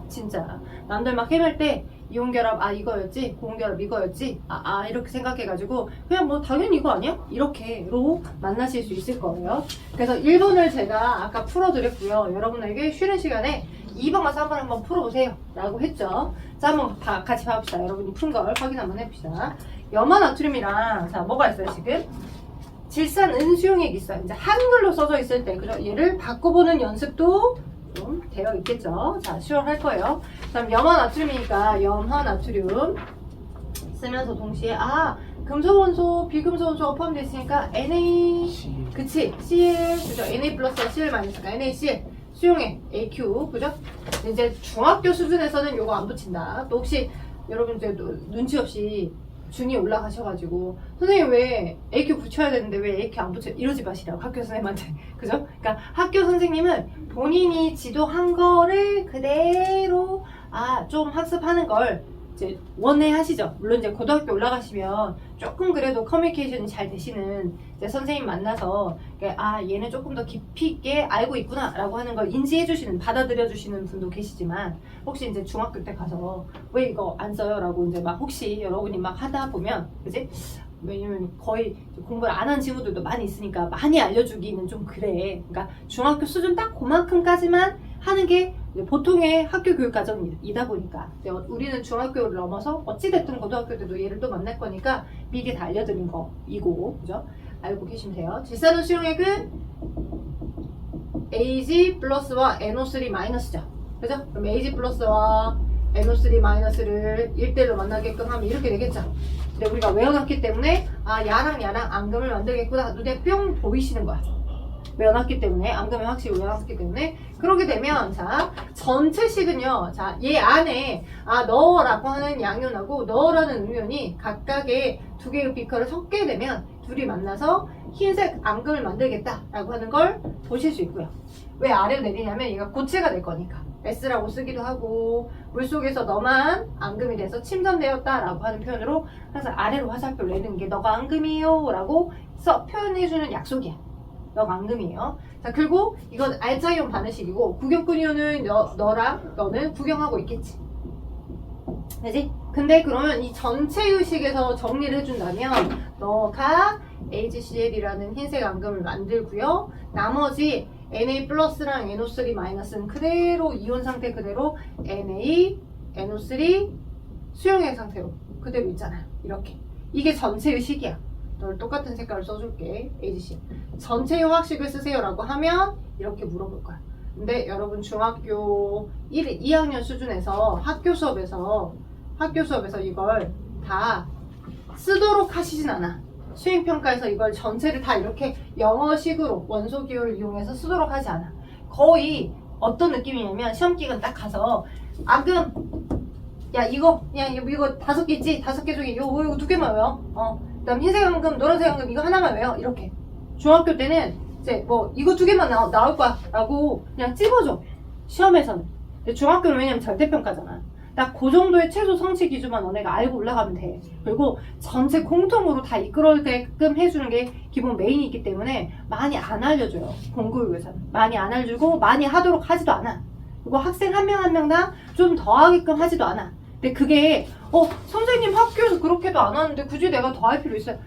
남들 막 헤맬 때 이온결합 이거였지, 고온결합 이거였지, 이렇게 생각해가지고 그냥 뭐 당연히 이거 아니야? 이렇게로 만나실 수 있을 거예요. 그래서 1번을 제가 아까 풀어드렸고요. 여러분에게 쉬는 시간에 2번과 3번 한번 풀어보세요 라고 했죠. 자, 한번 같이 봐봅시다. 여러분이 푼 걸 확인 한번 해봅시다. 염화 나트륨이랑 자 뭐가 있어요 지금? 질산 은수용액이 있어요. 이제 한글로 써져 있을 때 그죠? 얘를 바꿔보는 연습도 좀 되어 있겠죠. 자, 시험할 거예요. 그다음 염화 나트륨이니까 염화 나트륨 쓰면서 동시에 금속 원소, 비금속 원소가 포함되어 있으니까 Na C 그치? Cl 그죠? Na 플러스 Cl 마이너스 NaCl 수용액 AQ 그죠? 이제 중학교 수준에서는 요거 안 붙인다. 또 혹시 여러분 이제 눈치 없이 중이 올라가셔가지고 선생님 왜 AQ 붙여야 되는데 왜 AQ 안 붙여 이러지 마시라고 학교 선생님한테 그죠? 그러니까 학교 선생님은 본인이 지도한 거를 그대로 좀 학습하는 걸 이제 원해하시죠. 물론 이제 고등학교 올라가시면 조금 그래도 커뮤니케이션이 잘 되시는 이제 선생님 만나서 얘는 조금 더 깊이 있게 알고 있구나 라고 하는 걸 인지해 주시는 받아들여 주시는 분도 계시지만 혹시 이제 중학교 때 가서 왜 이거 안 써요? 라고 이제 막 혹시 여러분이 막 하다 보면 그지? 왜냐면 거의 공부를 안 한 친구들도 많이 있으니까 많이 알려주기는 좀 그래. 그러니까 중학교 수준 딱 그만큼까지만 하는 게 보통의 학교 교육 과정이다 보니까 우리는 중학교를 넘어서 어찌됐든 고등학교 때도 얘를 또 만날 거니까 미리 다 알려드린 거이고 그죠? 알고 계시면 돼요. 질산은 수용액은 AG 플러스와 NO3 마이너스죠. 그죠? 그럼 AG 플러스와 NO3 마이너스를 1대1로 만나게끔 하면 이렇게 되겠죠. 근데 우리가 외워놨기 때문에 야랑 앙금을 만들겠구나 눈에 뿅 보이시는 거야. 외워놨기 때문에 앙금의 확실히 외워놨기 때문에 그렇게 되면 자 전체식은요. 자 얘 안에 넣어라고 하는 양이온하고 넣어라는 음이온이 각각의 두 개의 비커를 섞게 되면 둘이 만나서 흰색 앙금을 만들겠다라고 하는 걸 보실 수 있고요. 왜 아래로 내리냐면 얘가 고체가 될 거니까 S라고 쓰기도 하고 물속에서 너만 앙금이 돼서 침전되었다라고 하는 표현으로 항상 아래로 화살표를 내는 게 너가 앙금이에요 라고 표현해주는 약속이야. 너가 앙금이에요. 자 그리고 이건 알자이온 반응식이고 구경꾼이온은 너랑 너는 구경하고 있겠지. 그지? 근데 그러면 이 전체 의식에서 정리를 해준다면 너가 AgCl이라는 흰색 앙금을 만들고요. 나머지 Na 플러스랑 NO3 마이너스는 그대로 이온 상태 그대로 Na, NO3 수용액 상태로 그대로 있잖아요. 이렇게. 이게 전체의 식이야. 널 똑같은 색깔을 써줄게. AgC. 전체의 화학식을 쓰세요 라고 하면 이렇게 물어볼 거야. 근데 여러분 중학교 2학년 수준에서 학교 수업에서 이걸 다 쓰도록 하시진 않아. 수행평가에서 이걸 전체를 다 이렇게 영어식으로 원소기호를 이용해서 쓰도록 하지 않아. 거의 어떤 느낌이냐면 시험기간 딱 가서 앙금 이거 5개 있지? 5개 중에 이거 2개만 외워. 그 다음 흰색 앙금, 노란색 앙금 이거 하나만 외워. 이렇게. 중학교 때는 이제 뭐 이거 2개만 나올 거야 라고 그냥 찝어줘. 시험에서는. 근데 중학교는 왜냐면 절대평가잖아. 딱 그 정도의 최소 성취 기준만 너네가 알고 올라가면 돼. 그리고 전체 공통으로 다 이끌어게끔 해주는 게 기본 메인이 있기 때문에 많이 안 알려줘요. 공교육에서는. 많이 안 알려주고 많이 하도록 하지도 않아. 그리고 학생 한 명 한 명 다 좀 더 하게끔 하지도 않아. 근데 그게 선생님 학교에서 그렇게도 안 하는데 굳이 내가 더 할 필요 있어요?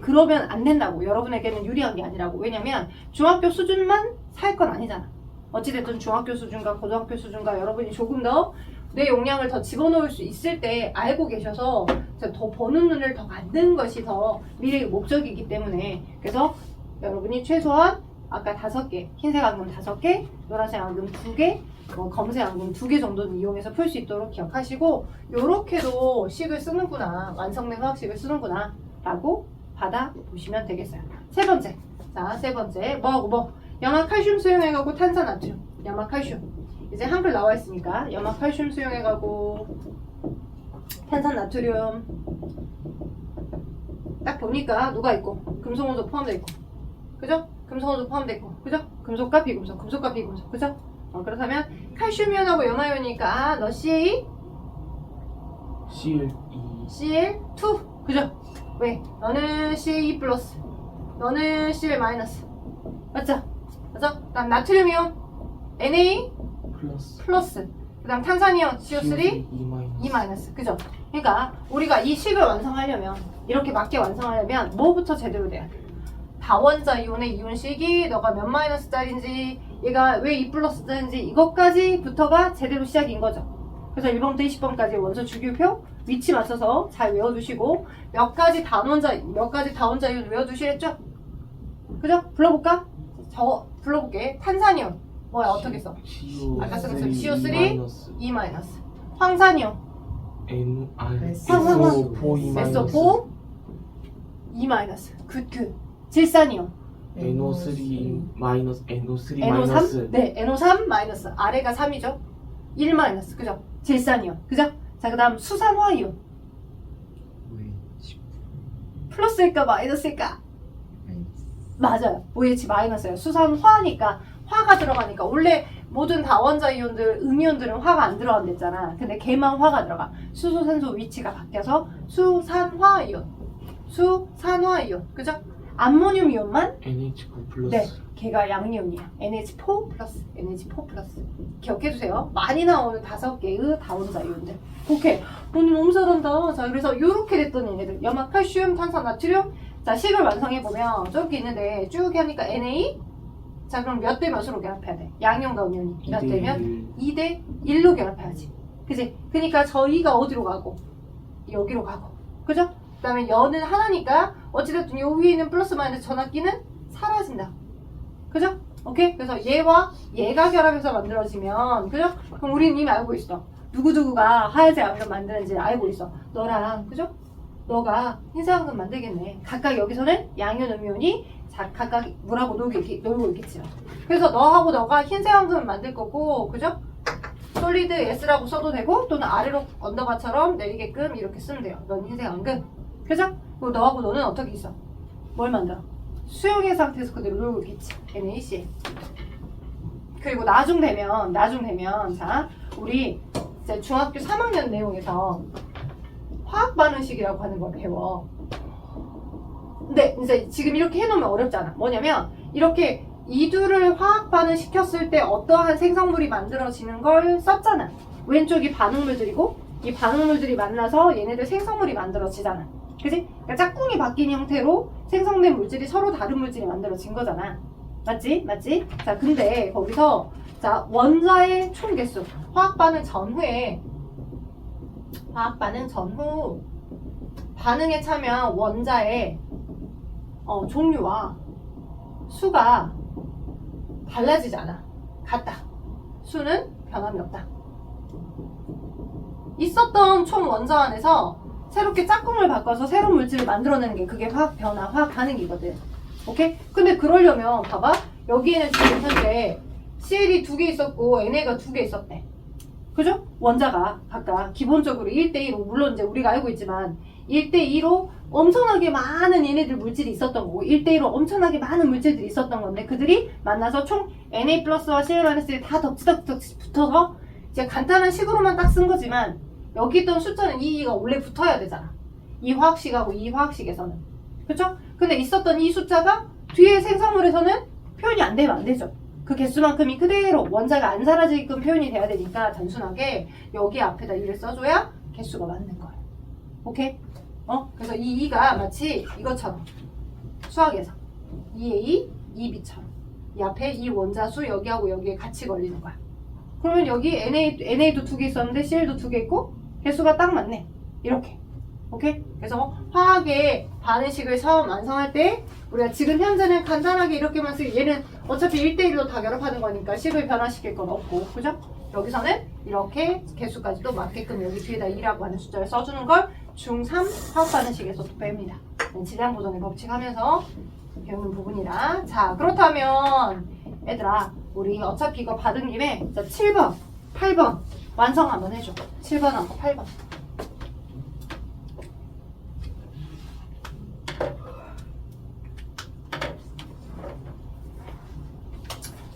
그러면 안 된다고. 여러분에게는 유리한 게 아니라고. 왜냐면 중학교 수준만 살 건 아니잖아. 어찌됐든 중학교 수준과 고등학교 수준과 여러분이 조금 더 내 용량을 더 집어넣을 수 있을 때 알고 계셔서 더 버는 눈을 더 만드는 것이 더 미래의 목적이기 때문에 그래서 여러분이 최소한 아까 5개, 흰색 앙금 5개, 노란색 앙금 2개, 검은색 앙금 2개 정도는 이용해서 풀 수 있도록 기억하시고 요렇게도 식을 쓰는구나, 완성된 화학식을 쓰는구나 라고 받아보시면 되겠어요. 세 번째, 뭐하고 염화칼슘 수용해가고 탄산나트륨, 염화칼슘 이제 한글 나와 있으니까 염화칼슘 수용해가고 탄산나트륨 딱 보니까 누가 있고 금속원소 포함되어 있고 그죠? 금속원소 포함되어 있고 그죠? 금속과 비금속 그죠? 그렇다면 칼슘이온하고 염화이온이니까 너 CA? CL2 CL2 그죠? 왜? 너는 CA 플러스 너는 CL 마이너스 맞죠? 그다음 나트륨이온 Na 플러스 그 다음 탄산이온 CO3 E-. E 마이너스. 그죠? 그러니까 우리가 이 식을 완성하려면 이렇게 맞게 완성하려면 뭐부터 제대로 돼야 돼? 다원자 이온의 이온식이 너가 몇 마이너스짜리인지 얘가 왜 2 플러스짜리인지 이것까지부터가 제대로 시작인 거죠. 그래서 1번부터 20번까지 원소 주기표 위치 맞춰서 잘 외워두시고 몇 가지 다원자 이온 외워두시랬죠? 그죠? 불러볼까? 저 불러볼게. 탄산이온 뭐야 어떻게 써? 아까 쓴 것처럼 CO3 E 마이너스. 황산이온 SO4 E 마이너스. SO4 E 마이너스. 굿. 질산이온 NO3 마이너스. NO3 NO3? 마이너스. 네, NO3 마이너스. 아래가 3이죠. 1 마이너스. 그죠? 질산이온. 그죠? 자, 그 다음 수산화이온. 플러스일까 마이너스일까? 맞아요. OH 마이너스예요. 수산화니까 화가 들어가니까 원래 모든 다원자 이온들, 음이온들은 화가 안 들어간댔잖아. 근데 걔만 화가 들어가. 수소, 산소 위치가 바뀌어서 수산화이온. 수산화이온. 그죠? 암모늄 이온만 NH4 플러스. 네, 걔가 양이온이야. NH4 플러스, NH4 플러스. 기억해주세요. 많이 나오는 5개의 다원자 이온들. 오케이. 오늘 너무 잘한다. 자, 그래서 요렇게 됐던 얘네들. 염화, 칼슘, 탄산, 나트륨. 자, 식을 완성해보면 저렇게 있는데 쭉 하니까 Na. 자, 그럼 몇 대 몇으로 결합해야 돼? 양이온과 음이온이 몇 대면? 2대 1로 결합해야지. 그지? 그니까 저 2가 어디로 가고? 여기로 가고. 그죠? 그 다음에 연은 하나니까 어찌됐든 요 위에 있는 플러스 마이너스 전압기는 사라진다. 그죠? 오케이? 그래서 얘와 얘가 결합해서 만들어지면 그죠? 그럼 우리는 이미 알고 있어. 누구누구가 하얀색 암금 만드는지 알고 있어. 너랑 그죠? 너가 흰색 암금 만들겠네. 각각 여기서는 양이온, 음이온이 각각 물하고 놀고 있겠지. 그래서 너하고 너가 흰색 암금을 만들 거고 그죠? 솔리드 S라고 써도 되고 또는 아래로 언더바처럼 내리게끔 이렇게 쓰면 돼요. 넌 흰색 암금. 그죠? 그리고 너하고 너는 어떻게 있어? 뭘 만들어? 수용의 상태에서 그대로 놀고 있겠지. NaCl. 그리고 나중 되면 자 우리 이제 중학교 3학년 내용에서 화학 반응식이라고 하는 걸 배워. 근데 이제 지금 이렇게 해놓으면 어렵잖아. 뭐냐면 이렇게 이두를 화학 반응 시켰을 때 어떠한 생성물이 만들어지는 걸 썼잖아. 왼쪽이 반응물들이고 이 반응물들이 만나서 얘네들 생성물이 만들어지잖아. 그지? 그러니까 짝꿍이 바뀐 형태로 생성된 물질이 서로 다른 물질이 만들어진 거잖아. 맞지? 맞지? 자, 근데 거기서 자 원자의 총 개수 화학 반응 전후 반응에 참여한 원자의 종류와 수가 달라지지 않아. 같다. 수는 변함이 없다. 있었던 총 원자 안에서 새롭게 짝꿍을 바꿔서 새로운 물질을 만들어내는 게 그게 화학 변화, 화학 반응이거든. 오케이? 근데 그러려면 봐봐. 여기에는 지금 현재 CL이 2개 있었고 NA가 2개 있었대. 그죠? 원자가 각각 기본적으로 1대1로 물론 이제 우리가 알고 있지만 1대2로 엄청나게 많은 얘네들 물질이 있었던 거고 1대1로 엄청나게 많은 물질들이 있었던 건데 그들이 만나서 총 Na 플러스와 CL-이 다 덕지덕지 붙어서 이제 간단한 식으로만 딱 쓴 거지만 여기 있던 숫자는 2가 원래 붙어야 되잖아. 이 화학식하고 이 화학식에서는. 그쵸? 근데 있었던 이 숫자가 뒤에 생성물에서는 표현이 안 되면 안 되죠. 그 개수만큼이 그대로 원자가 안 사라지게끔 표현이 돼야 되니까 단순하게 여기 앞에다 2를 써줘야 개수가 맞는 거예요. 오케이? 그래서 이 2가 마치 이것처럼 수학에서 2A, 2B처럼 이 앞에 이 원자 수 여기하고 여기에 같이 걸리는 거야. 그러면 여기 NA도 2개 있었는데 CL도 2개 있고 개수가 딱 맞네. 이렇게. 오케이? 그래서 화학의 반응식을 처음 완성할 때 우리가 지금 현재는 간단하게 이렇게만 쓰고 얘는 어차피 1대1로 다 결합하는 거니까 식을 변화시킬 건 없고 그죠? 여기서는 이렇게 개수까지도 맞게끔 여기 뒤에다 2라고 하는 숫자를 써주는 걸 중3 화학 반응식에서 또 배웁니다. 질량 보존의 법칙 하면서 배우는 부분이라. 자, 그렇다면 얘들아 우리 어차피 이거 받은 김에 자 7번, 8번 완성 한번 해줘. 7번하고 8번.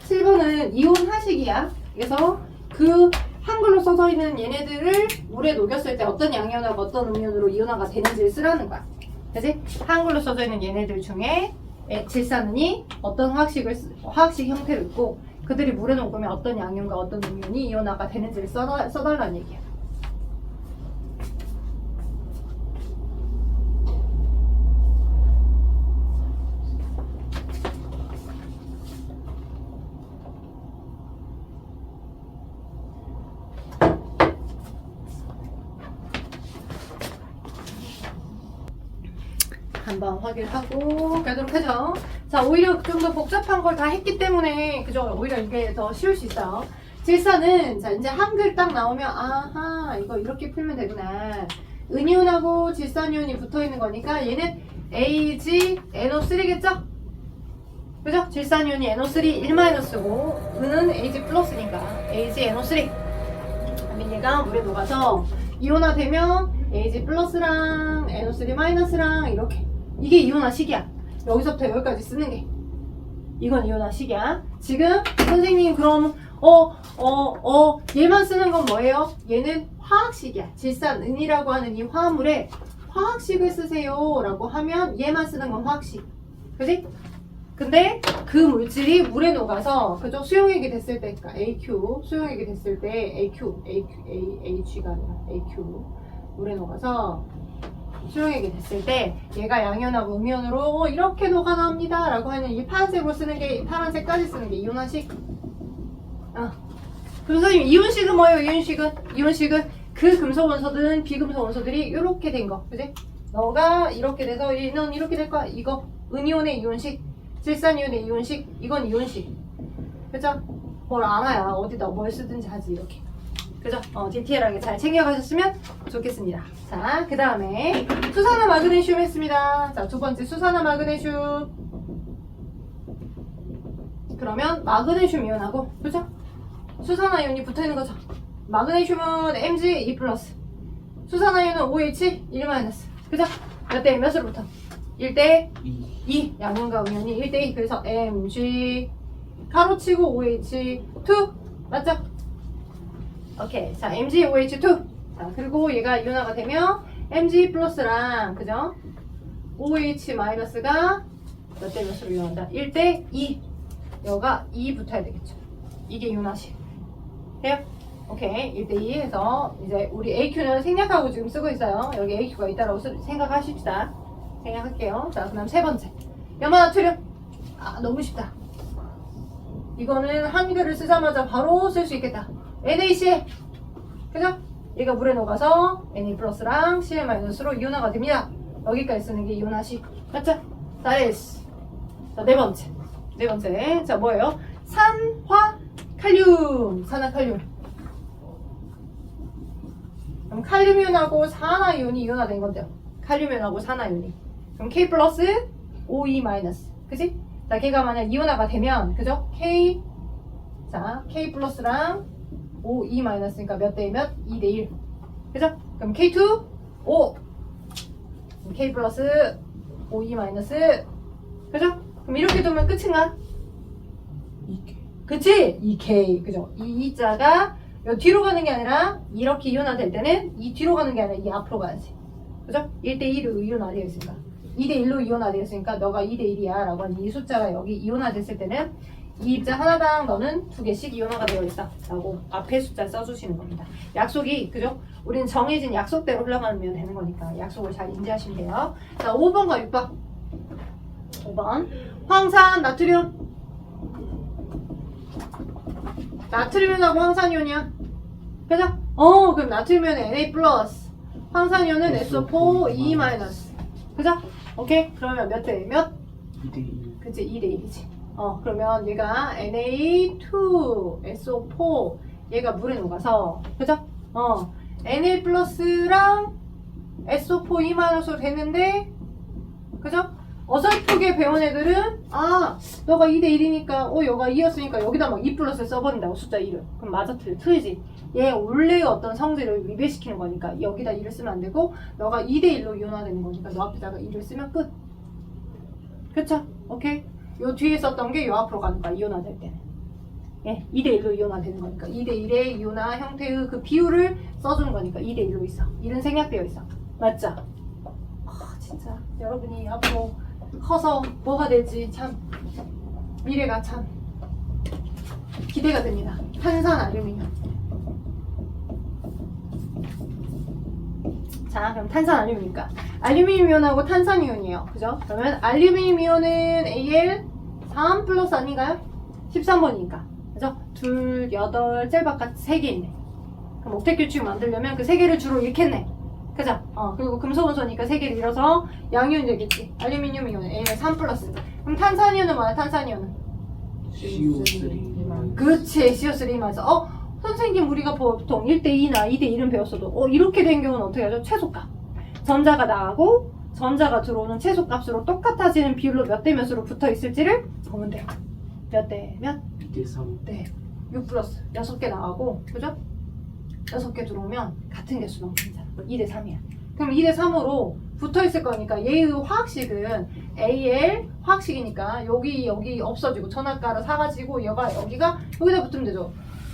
7번은 이온 하식이야. 그래서 그 한글로 써져 있는 얘네들을 물에 녹였을 때 어떤 양이온하고 어떤 음이온으로 이온화가 되는지를 쓰라는 거야. 그치? 한글로 써져 있는 얘네들 중에 질산은이 어떤 화학식 형태로 있고 그들이 물에 녹으면 어떤 양윤과 어떤 음윤이 이온화가 되는지를 써달라는 얘기야. 한번 확인하고 가도록 하죠. 자, 오히려 좀 더 복잡한 걸 다 했기 때문에 그죠? 오히려 이게 더 쉬울 수 있어요. 질산은 자 이제 한글 딱 나오면 아하 이거 이렇게 풀면 되구나. 은이온하고 질산이온이 붙어있는 거니까 얘는 AgNO3겠죠? 그죠? 질산이온이 NO3 1-고 은은 Ag 플러스니까 AgNO3 그러면 얘가 물에 녹아서 이온화되면 Ag 플러스랑 NO3 마이너스랑 이렇게 이게 이온화식이야. 여기서부터 여기까지 쓰는 게 이건 이온화식이야. 지금 선생님 그럼 얘만 쓰는 건 뭐예요? 얘는 화학식이야. 질산은이라고 하는 이 화합물에 화학식을 쓰세요 라고 하면 얘만 쓰는 건 화학식. 그지? 근데 그 물질이 물에 녹아서 그죠? 수용액이 됐을 때 그러니까 AQ 수용액이 됐을 때 H가 아니라 AQ 물에 녹아서 수용액이 됐을 때 얘가 양이온하고 음이온으로 이렇게 녹아납니다 라고 하는 이 파란색으로 쓰는 게 파란색까지 쓰는 게 이온화식. 그럼 선생님 이온식은 뭐예요? 이온식은 그 금속 원소든 비금속 원소들이 이렇게 된 거 그지? 너가 이렇게 돼서 얘는 이렇게 될 거야. 이거 은이온의 이온식 질산이온의 이온식 이건 이온식 그죠? 뭘 알아야 어디다 뭘 쓰든지 하지 이렇게 그죠? 디테일하게 잘 챙겨가셨으면 좋겠습니다. 자, 그 다음에 수산화 마그네슘 했습니다. 자, 두 번째 수산화 마그네슘. 그러면 마그네슘 이온하고, 그죠? 수산화 이온이 붙어 있는 거죠. 마그네슘은 Mg 2+, 수산화 이온은 OH 1-, 그죠? 몇 대 몇으로부터? 1대 2. 양이온과 음이온이 1대 2. 그래서 Mg 가로치고 OH 2 맞죠? 오케이. 자, MgOH2. 자, 그리고 얘가 이온화가 되면 Mg 플러스랑, 그죠? OH 마이너스가 몇 대 몇으로 이온한다? 1대 2. 여가 2 붙어야 되겠죠. 이게 이온화식. 돼요? 오케이. 1대 2 해서 이제 우리 AQ는 생략하고 지금 쓰고 있어요. 여기 AQ가 있다라고 생각하십시다. 생략할게요. 자, 그 다음 세 번째. 염화나트륨. 너무 쉽다. 이거는 한글을 쓰자마자 바로 쓸 수 있겠다. NaCl 그죠? 얘가 물에 녹아서 Na 플러스랑 Cl 마이너스로 이온화가 됩니다. 여기까지 쓰는 게 이온화식 맞죠? 다이스. 자, 네 번째 자 뭐예요? 산화칼륨 그럼 칼륨이온하고 산화이온이 이온화된 건데요. 칼륨이온하고 산화이온이 그럼 K 플러스 OE 마이너스 그지? 자 걔가 만약 이온화가 되면 그죠? K 플러스랑 O, E 마이너스니까 몇 대 몇? 2대 1. 그죠? 그럼 K2, O. K 플러스 O, E 마이너스. 그죠? 그럼 이렇게 두면 끝인가? 2K. 그치? 2K. 그죠? 이 자가 뒤로 가는 게 아니라 이렇게 이온화 될 때는 이 뒤로 가는 게 아니라 이 앞으로 가야지. 그죠? 1대 1로 이온화 되어 있으니까. 2대 1로 이온화 되어 있으니까 너가 2대 1이야 라고 하는 이 숫자가 여기 이온화 됐을 때는 이 입자 하나당 너는 2개씩 이온화가 되어 있다 라고 앞에 숫자 써주시는 겁니다. 약속이 그죠? 우리는 정해진 약속대로 흘러가면 되는 거니까 약속을 잘 인지하시면 돼요. 자 5번과 6번 5번 황산 나트륨 나트륨하고 황산이온이야 그죠? 그럼 나트륨은 Na 플러스 황산이온은 SO4 E 마이너스 그죠? 오케이? 그러면 몇 대 몇? 2대 1. 그치 2대 1이지 그러면 얘가 Na2 SO4 얘가 물에 녹아서 그죠? Na 플러스랑 SO4 E 마이너스로 되는데 그죠? 어설프게 배운 애들은 너가 2대 1이니까 여가 2였으니까 여기다 막 2 플러스 써버린다고 숫자 1을 그럼 맞아 틀리지 얘 원래의 어떤 성질을 위배시키는 거니까 여기다 2를 쓰면 안 되고 너가 2대 1로 이온화되는 거니까 너 앞에다가 2를 쓰면 끝 그쵸? 오케이? 요 뒤에 썼던 게 요 앞으로 가는 거야 이온화 될 때는 2대 1로 이온화 되는 거니까 2대 1의 이온화 형태의 그 비율을 써주는 거니까 2대 1로 있어 1은 생략되어 있어 맞죠? 진짜 여러분이 앞으로 커서 뭐가 될지 참 미래가 참 기대가 됩니다. 탄산 알루미늄. 자, 그럼 탄산 알루미늄이니까 알루미늄 이온하고 탄산 이온이에요. 그죠? 그러면 알루미늄 이온은 Al3 플러스 아닌가요? 13번이니까. 그죠? 2, 8, 셀바깥 3개 있네. 그럼 옥텟 규칙 만들려면 그 3개를 주로 잃겠네. 그죠? 그리고 금속원소니까 3개를 잃어서 양이온 되겠지. 알루미늄 이온은 Al3 플러스. 그럼 탄산 이온은 뭐야? 탄산 이온은? CO3 그치, CO3 맞아. 선생님 우리가 보통 1대2나 2대1은 배웠어도 이렇게 된 경우는 어떻게 하죠? 최소값. 전자가 나가고 전자가 들어오는 최소값으로 똑같아지는 비율로 몇 대 몇으로 붙어 있을지를 보면 돼요. 몇 대 몇? 2대3 네. 6 플러스 6개 나가고, 그죠? 6개 들어오면 같은 개수만 붙잖아. 2대 3이야. 그럼 2대 3으로 붙어 있을 거니까 얘의 화학식은 Al 화학식이니까 여기 없어지고 전압가를 사가지고 여기가 여기다 붙으면 되죠.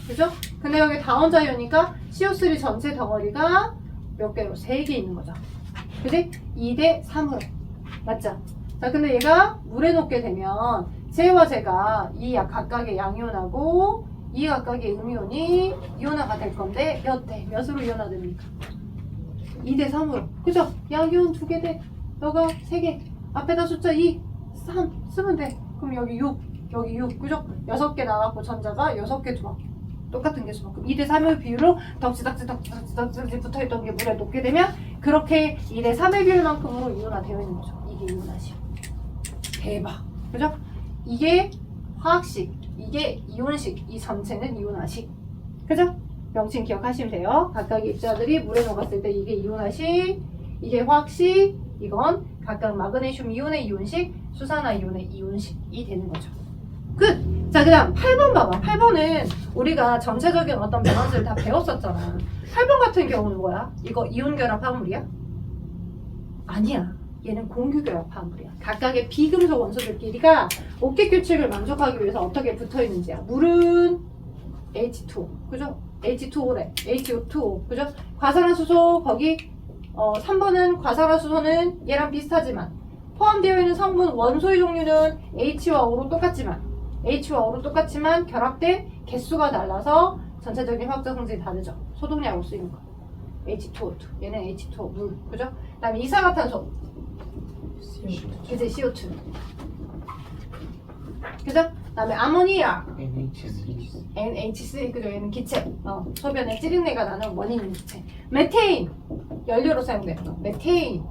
그죠? 근데 여기 다원자이오니까 CO3 전체 덩어리가 몇 개로? 3개 있는 거죠. 그지? 2대 3으로. 맞죠? 자, 근데 얘가 물에 녹게 되면 쟤와 쟤가 이 각각의 양이온하고 이 각각의 음이온이 이온화가 될 건데 몇 대? 몇으로 이온화됩니까? 2대 3으로. 그죠? 양이온 2개 돼. 너가 3개. 앞에다 숫자 2, 3 쓰면 돼. 그럼 여기 6, 여기 6. 그죠? 6개 나갔고 전자가 6개 들어와. 똑같은 개수만큼 2대 3의 비율로 덕지덕지 붙어있던 게 물에 녹게 되면 그렇게 2대 3의 비율만큼으로 이온화되어 있는 거죠. 이게 이온화식. 대박. 그죠? 이게 화학식, 이게 이온식, 이 전체는 이온화식. 그죠? 명칭 기억하시면 돼요. 각각의 입자들이 물에 녹았을 때 이게 이온화식, 이게 화학식, 이건 각각 마그네슘 이온의 이온식, 수산화 이온의 이온식이 되는 거죠. 끝! 자, 그 다음 8번 봐봐. 8번은 우리가 전체적인 어떤 밸런스를 다 배웠었잖아. 8번 같은 경우는 뭐야? 이거 이온결합 화합물이야? 아니야. 얘는 공유결합 화합물이야. 각각의 비금속 원소들끼리가 옥텟 규칙을 만족하기 위해서 어떻게 붙어있는지야. 물은 H2O, 그죠? H2O래. HO2O, 그죠? 과산화수소, 거기 3번은 과산화수소는 얘랑 비슷하지만 포함되어 있는 성분 원소의 종류는 H와 O로 똑같지만 결합된 개수가 달라서 전체적인 화학적 성질이 다르죠. 소독약으로 쓰이는 거. H2O2. 얘는 H2O, 물. 그죠? 그 다음에 이산화탄소. 이제 CO2. 그죠? 그 다음에 아모니아. NH3. 그죠? 얘는 기체. 소변에 찌린내가 나는 원인인 기체. 메테인. 연료로 사용되는 거. 메테인.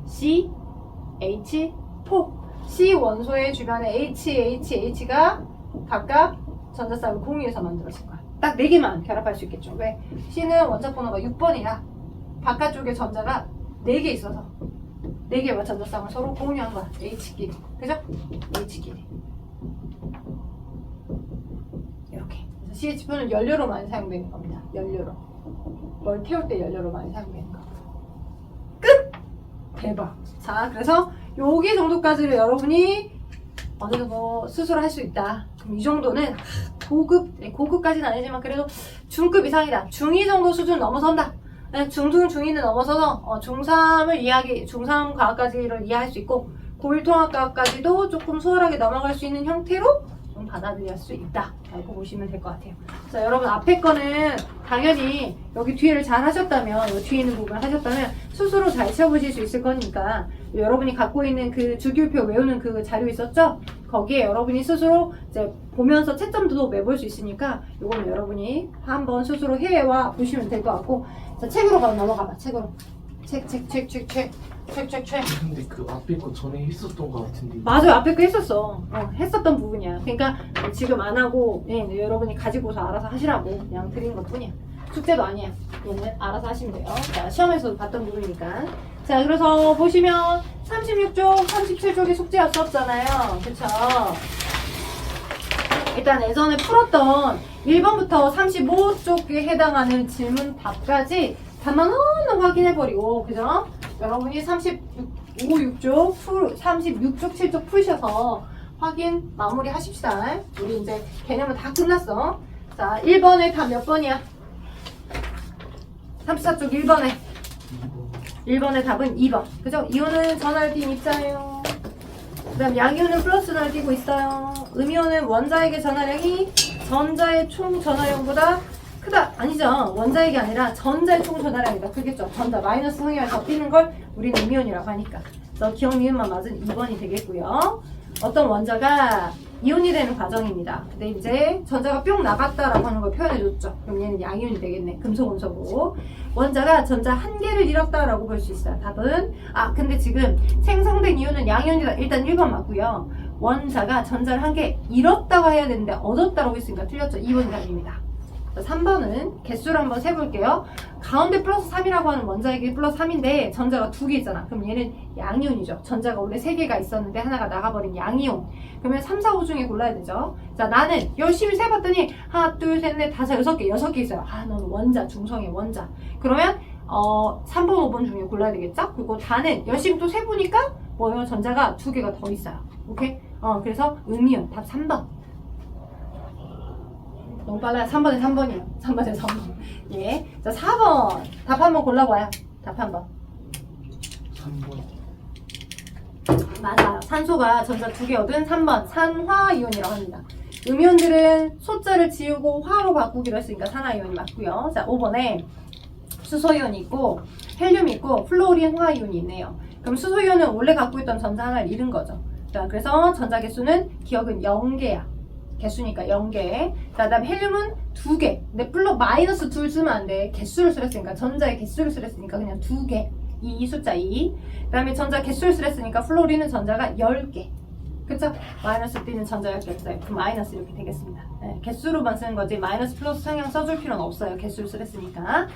CH4. C 원소의 주변에 HH가 각각 전자쌍을 공유해서 만들어진 거야. 딱 4개만 결합할 수 있겠죠. 왜? C는 원자 번호가 6번이야. 바깥쪽에 전자가 4개 있어서 4개와 전자쌍을 서로 공유한 거야. H끼리. 그죠? H끼리. 이렇게. 그래서 CH4는 연료로 많이 사용되는 겁니다. 연료로. 뭘 태울 때 연료로 많이 사용되는 거. 끝! 대박. 자, 그래서 여기 정도까지를 여러분이 어느 정도 스스로 할 수 있다. 그럼 이 정도는 고급까지는 아니지만 그래도 중급 이상이다. 중2 정도 수준 넘어선다. 중등, 중2는 넘어서서 중3 과학까지를 이해할 수 있고 고1 통합과까지도 조금 수월하게 넘어갈 수 있는 형태로 좀 받아들일 수 있다 라고 보시면 될 것 같아요. 자, 여러분 앞에 거는 당연히 여기 뒤에를 잘 하셨다면, 여기 뒤에 있는 부분을 하셨다면 스스로 잘 채워보실 수 있을 거니까 여러분이 갖고 있는 그 주기율표 외우는 그 자료 있었죠? 거기에 여러분이 스스로 이제 보면서 채점도 매볼 수 있으니까 이거는 여러분이 한번 스스로 해와 보시면 될 것 같고. 자, 책으로 넘어가봐. 책으로. 책. 근데 그 앞에 거 전에 했었던 거 같은데 맞아요. 앞에 거 했었어. 했었던 부분이야. 그러니까 지금 안 하고 여러분이 가지고서 알아서 하시라고 그냥 드린 것 뿐이야. 숙제도 아니야. 얘는 알아서 하시면 돼요. 자, 시험에서도 봤던 부분이니까. 자, 그래서 보시면 36쪽, 37쪽이 숙제였었잖아요. 그쵸? 일단 예전에 풀었던 1번부터 35쪽에 해당하는 질문 답까지 답만 하나 확인해버리고, 그죠? 여러분이 36쪽, 7쪽 푸셔서 확인 마무리 하십시다. 우리 이제 개념은 다 끝났어. 자, 1번의 답 몇 번이야? 34쪽 1번에. 1번의 답은 2번. 그죠? 이온은 전하를 띈 입자예요. 그 다음 양이온은 플러스 전하를 띄고 있어요. 음이온은 원자에게 전하량이 전자의 총 전하량보다 크다. 아니죠. 원자핵이 아니라 전자의 총 전하량이다. 크겠죠. 전자 마이너스 성향을 더 띄는 걸 우리는 음이온이라고 하니까. 그래서 기억 니은만 맞은 2번이 되겠고요. 어떤 원자가 이온이 되는 과정입니다. 근데 이제 전자가 뿅 나갔다라고 하는 걸 표현해줬죠. 그럼 얘는 양이온이 되겠네. 금속, 원소고. 원자가 전자 한 개를 잃었다라고 볼 수 있어요. 답은 근데 지금 생성된 이온은 양이온이다. 일단 1번 맞고요. 원자가 전자를 한 개 잃었다고 해야 되는데 얻었다라고 했으니까 틀렸죠. 2번이 답입니다. 3번은 개수를 한번 세볼게요. 가운데 플러스 3이라고 하는 원자에게 플러스 3인데 전자가 2개 있잖아. 그럼 얘는 양이온이죠. 전자가 원래 3개가 있었는데 하나가 나가버린 양이온. 그러면 3, 4, 5 중에 골라야 되죠. 자, 나는 열심히 세봤더니 하나, 둘, 셋, 넷, 다섯, 6개 있어요. 너는 원자, 중성의 원자. 그러면 3번, 5번 중에 골라야 되겠죠? 그리고 다는 열심히 또 세보니까 뭐예요? 전자가 2개가 더 있어요. 오케이? 그래서 음이온 답 3번. 너무 빨라요. 3번에 3번이에요. 3번에 3번. 예. 자, 4번. 답 한번 골라봐요. 답 한번. 3번. 맞아요. 산소가 전자 2개 얻은 3번. 산화이온이라고 합니다. 음이온들은 소자를 지우고 화로 바꾸기로 했으니까 산화이온이 맞고요. 자, 5번에 수소이온이 있고 헬륨이 있고 플로린 화이온이 있네요. 그럼 수소이온은 원래 갖고 있던 전자 하나를 잃은 거죠. 자, 그래서 전자 개수는 기억은 0개야. 개수니까 0개. 자, 그다음 헬륨은 2개. 근데 마이너스 2 쓰면 안 돼. 개수를 쓰랬으니까 전자의 개수를 쓰랬으니까 그냥 2개. 이 숫자 2. 그다음에 전자 개수를 쓰랬으니까 플로린은 전자가 10개. 그쵸? 마이너스 띄는 전자 10개 있어요. 그럼 마이너스 이렇게 되겠습니다. 네, 개수로만 쓰는 거지 마이너스 플러스 성향 써줄 필요는 없어요. 개수를 쓰랬으니까.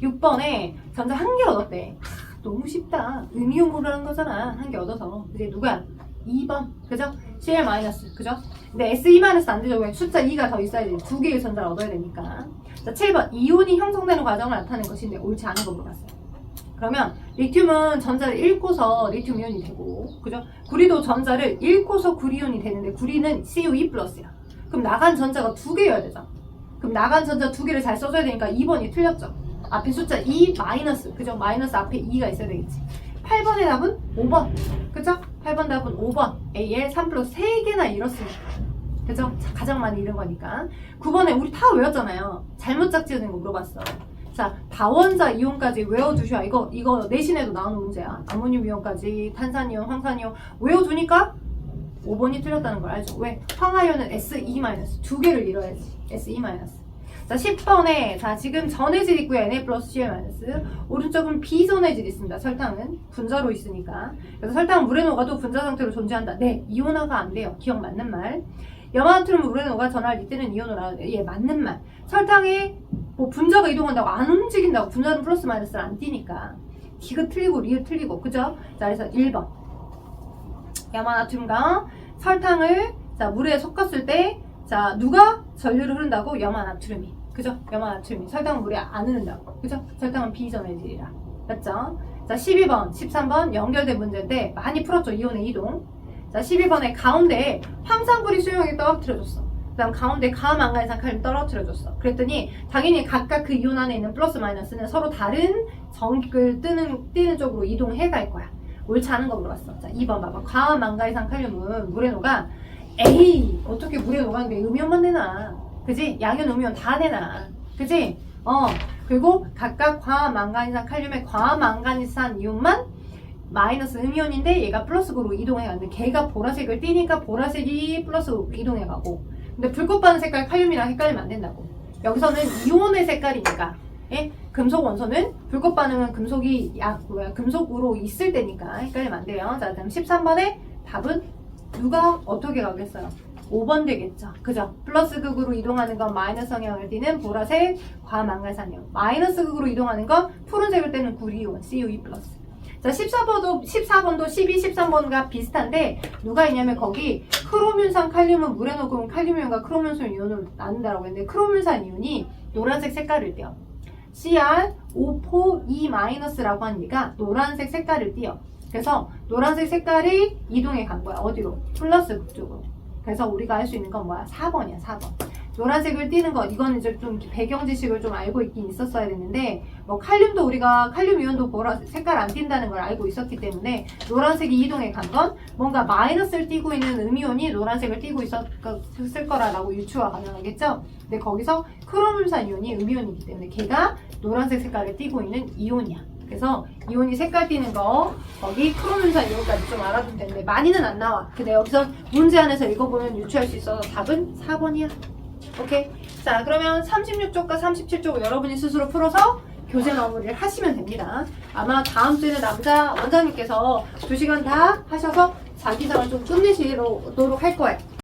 6번에 전자 1개 얻었대. 너무 쉽다. 음이온 고르라는 거잖아. 1개 얻어서. 이제 누구야? 2번. 그죠? CL 마이너스. 그죠? 근데 SE 마이너스 안 되죠. 왜? 숫자 2가 더 있어야지. 2개의 전자를 얻어야 되니까. 자, 7번. 이온이 형성되는 과정을 나타내는 것인데 옳지 않은 거 물어봤어요. 그러면 리튬은 전자를 잃고서 리튬 이온이 되고, 그죠? 구리도 전자를 잃고서 구리온이 되는데 구리는 CuE 플러스야. 그럼 나간 전자가 2개여야 되죠. 그럼 나간 전자 2개를 잘 써줘야 되니까 2번이 틀렸죠. 앞에 숫자 2 마이너스. 그죠? 마이너스 앞에 2가 있어야 되겠지. 8번의 답은 5번. 그죠? 8번 답은 5번. AL 3 플러스 3개나 잃었으니까. 그죠? 가장 많이 잃은 거니까. 9번에 우리 다 외웠잖아요. 잘못 짝지어진 거 물어봤어. 자, 다원자 이온까지 외워두셔야. 이거 내신에도 나오는 문제야. 아모늄 이온까지, 탄산이온, 황산이온 외워두니까 5번이 틀렸다는 걸 알죠? 왜? 황화이온은 SE 마이너스 2개를 잃어야지. SE 마이너스. 자, 10번에 자 지금 전해질 있고요. Na 플러스 Cl 마이너스. 오른쪽은 비전해질 있습니다. 설탕은 분자로 있으니까. 그래서 설탕은 물에 녹아도 분자 상태로 존재한다. 네, 이온화가 안 돼요. 기억 맞는 말. 염화나트륨은 물에 녹아 전하를 이때는 이온으로 나오는데 예, 맞는 말. 설탕에 뭐 분자가 이동한다고 안 움직인다고. 분자는 플러스 마이너스를 안 띄니까. 디귿 틀리고 리을 틀리고. 그죠? 자, 그래서 1번. 염화나트륨과 설탕을 자 물에 섞었을 때 자, 누가 전류를 흐른다고? 염화나트륨이. 그죠? 염화나트륨이. 설탕은 물에 안 흐른다고. 그죠? 설탕은 비전해질이라. 맞죠? 자, 12번, 13번 연결된 문제인데 많이 풀었죠? 이온의 이동. 자, 12번에 가운데 황산불이 수용액에 떨어뜨려줬어. 그 다음 가운데 가망간산 칼륨 떨어뜨려줬어. 그랬더니 당연히 각각 그 이온 안에 있는 플러스 마이너스는 서로 다른 전극을 띄는 쪽으로 이동해 갈 거야. 옳지 않은 거 물어봤어. 자, 2번 봐봐. 과망간산 칼륨은 물에 녹아. 에이, 어떻게 물에 녹았는데 음이온만 내놔. 그지? 양이온, 음이온 다 내놔. 그지? 그리고 각각 과망간산 칼륨의 과망간산 이온만 마이너스 음이온인데 얘가 플러스로 이동해가는데 걔가 보라색을 띠니까 보라색이 플러스로 이동해가고. 근데 불꽃 반응 색깔 칼륨이랑 헷갈리면 안 된다고. 여기서는 이온의 색깔이니까. 예? 금속 원소는 불꽃 반응은 금속으로 있을 때니까 헷갈리면 안 돼요. 자, 다음 13번에 답은 누가 어떻게 가겠어요? 5번 되겠죠. 그죠? 플러스 극으로 이동하는 건 마이너스 성향을 띠는 보라색 과망간산이온. 마이너스 극으로 이동하는 건 푸른색을 띠는 구리이온 CuE 플러스. 자, 14번도 12, 13번과 비슷한데 누가 있냐면 거기 크로뮴산 칼륨은 물에 녹으면 칼륨이온과 크로뮴산 이온으로 나눈다라고 했는데 크로뮴산 이온이 노란색 색깔을 띄어. CR5포E- 라고 하니까 노란색 색깔을 띄어. 그래서 노란색 색깔이 이동해 간 거야. 어디로? 플러스 극 쪽으로. 그래서 우리가 할 수 있는 건 뭐야? 4번이야, 4번. 노란색을 띠는 것, 이거는 이제 좀 배경 지식을 좀 알고 있긴 있었어야 됐는데, 뭐 칼륨도 우리가 칼륨 이온도 색깔 안 띈다는 걸 알고 있었기 때문에 노란색이 이동해 간 건 뭔가 마이너스를 띠고 있는 음이온이 노란색을 띠고 있었을 거라고 유추가 가능하겠죠. 근데 거기서 크로물산 이온이 음이온이기 때문에 걔가 노란색 색깔을 띠고 있는 이온이야. 그래서 이온이 색깔 띠는 거 거기 크로물산 이온까지 좀 알아두면 되는데 많이는 안 나와. 근데 여기서 문제 안에서 읽어보면 유추할 수 있어서 답은 4번이야. 오케이. 자, 그러면 36쪽과 37쪽 여러분이 스스로 풀어서 교재 마무리를 하시면 됩니다. 아마 다음 주에는 남자 원장님께서 2시간 다 하셔서 자기장을 좀 끝내시도록 할 거예요.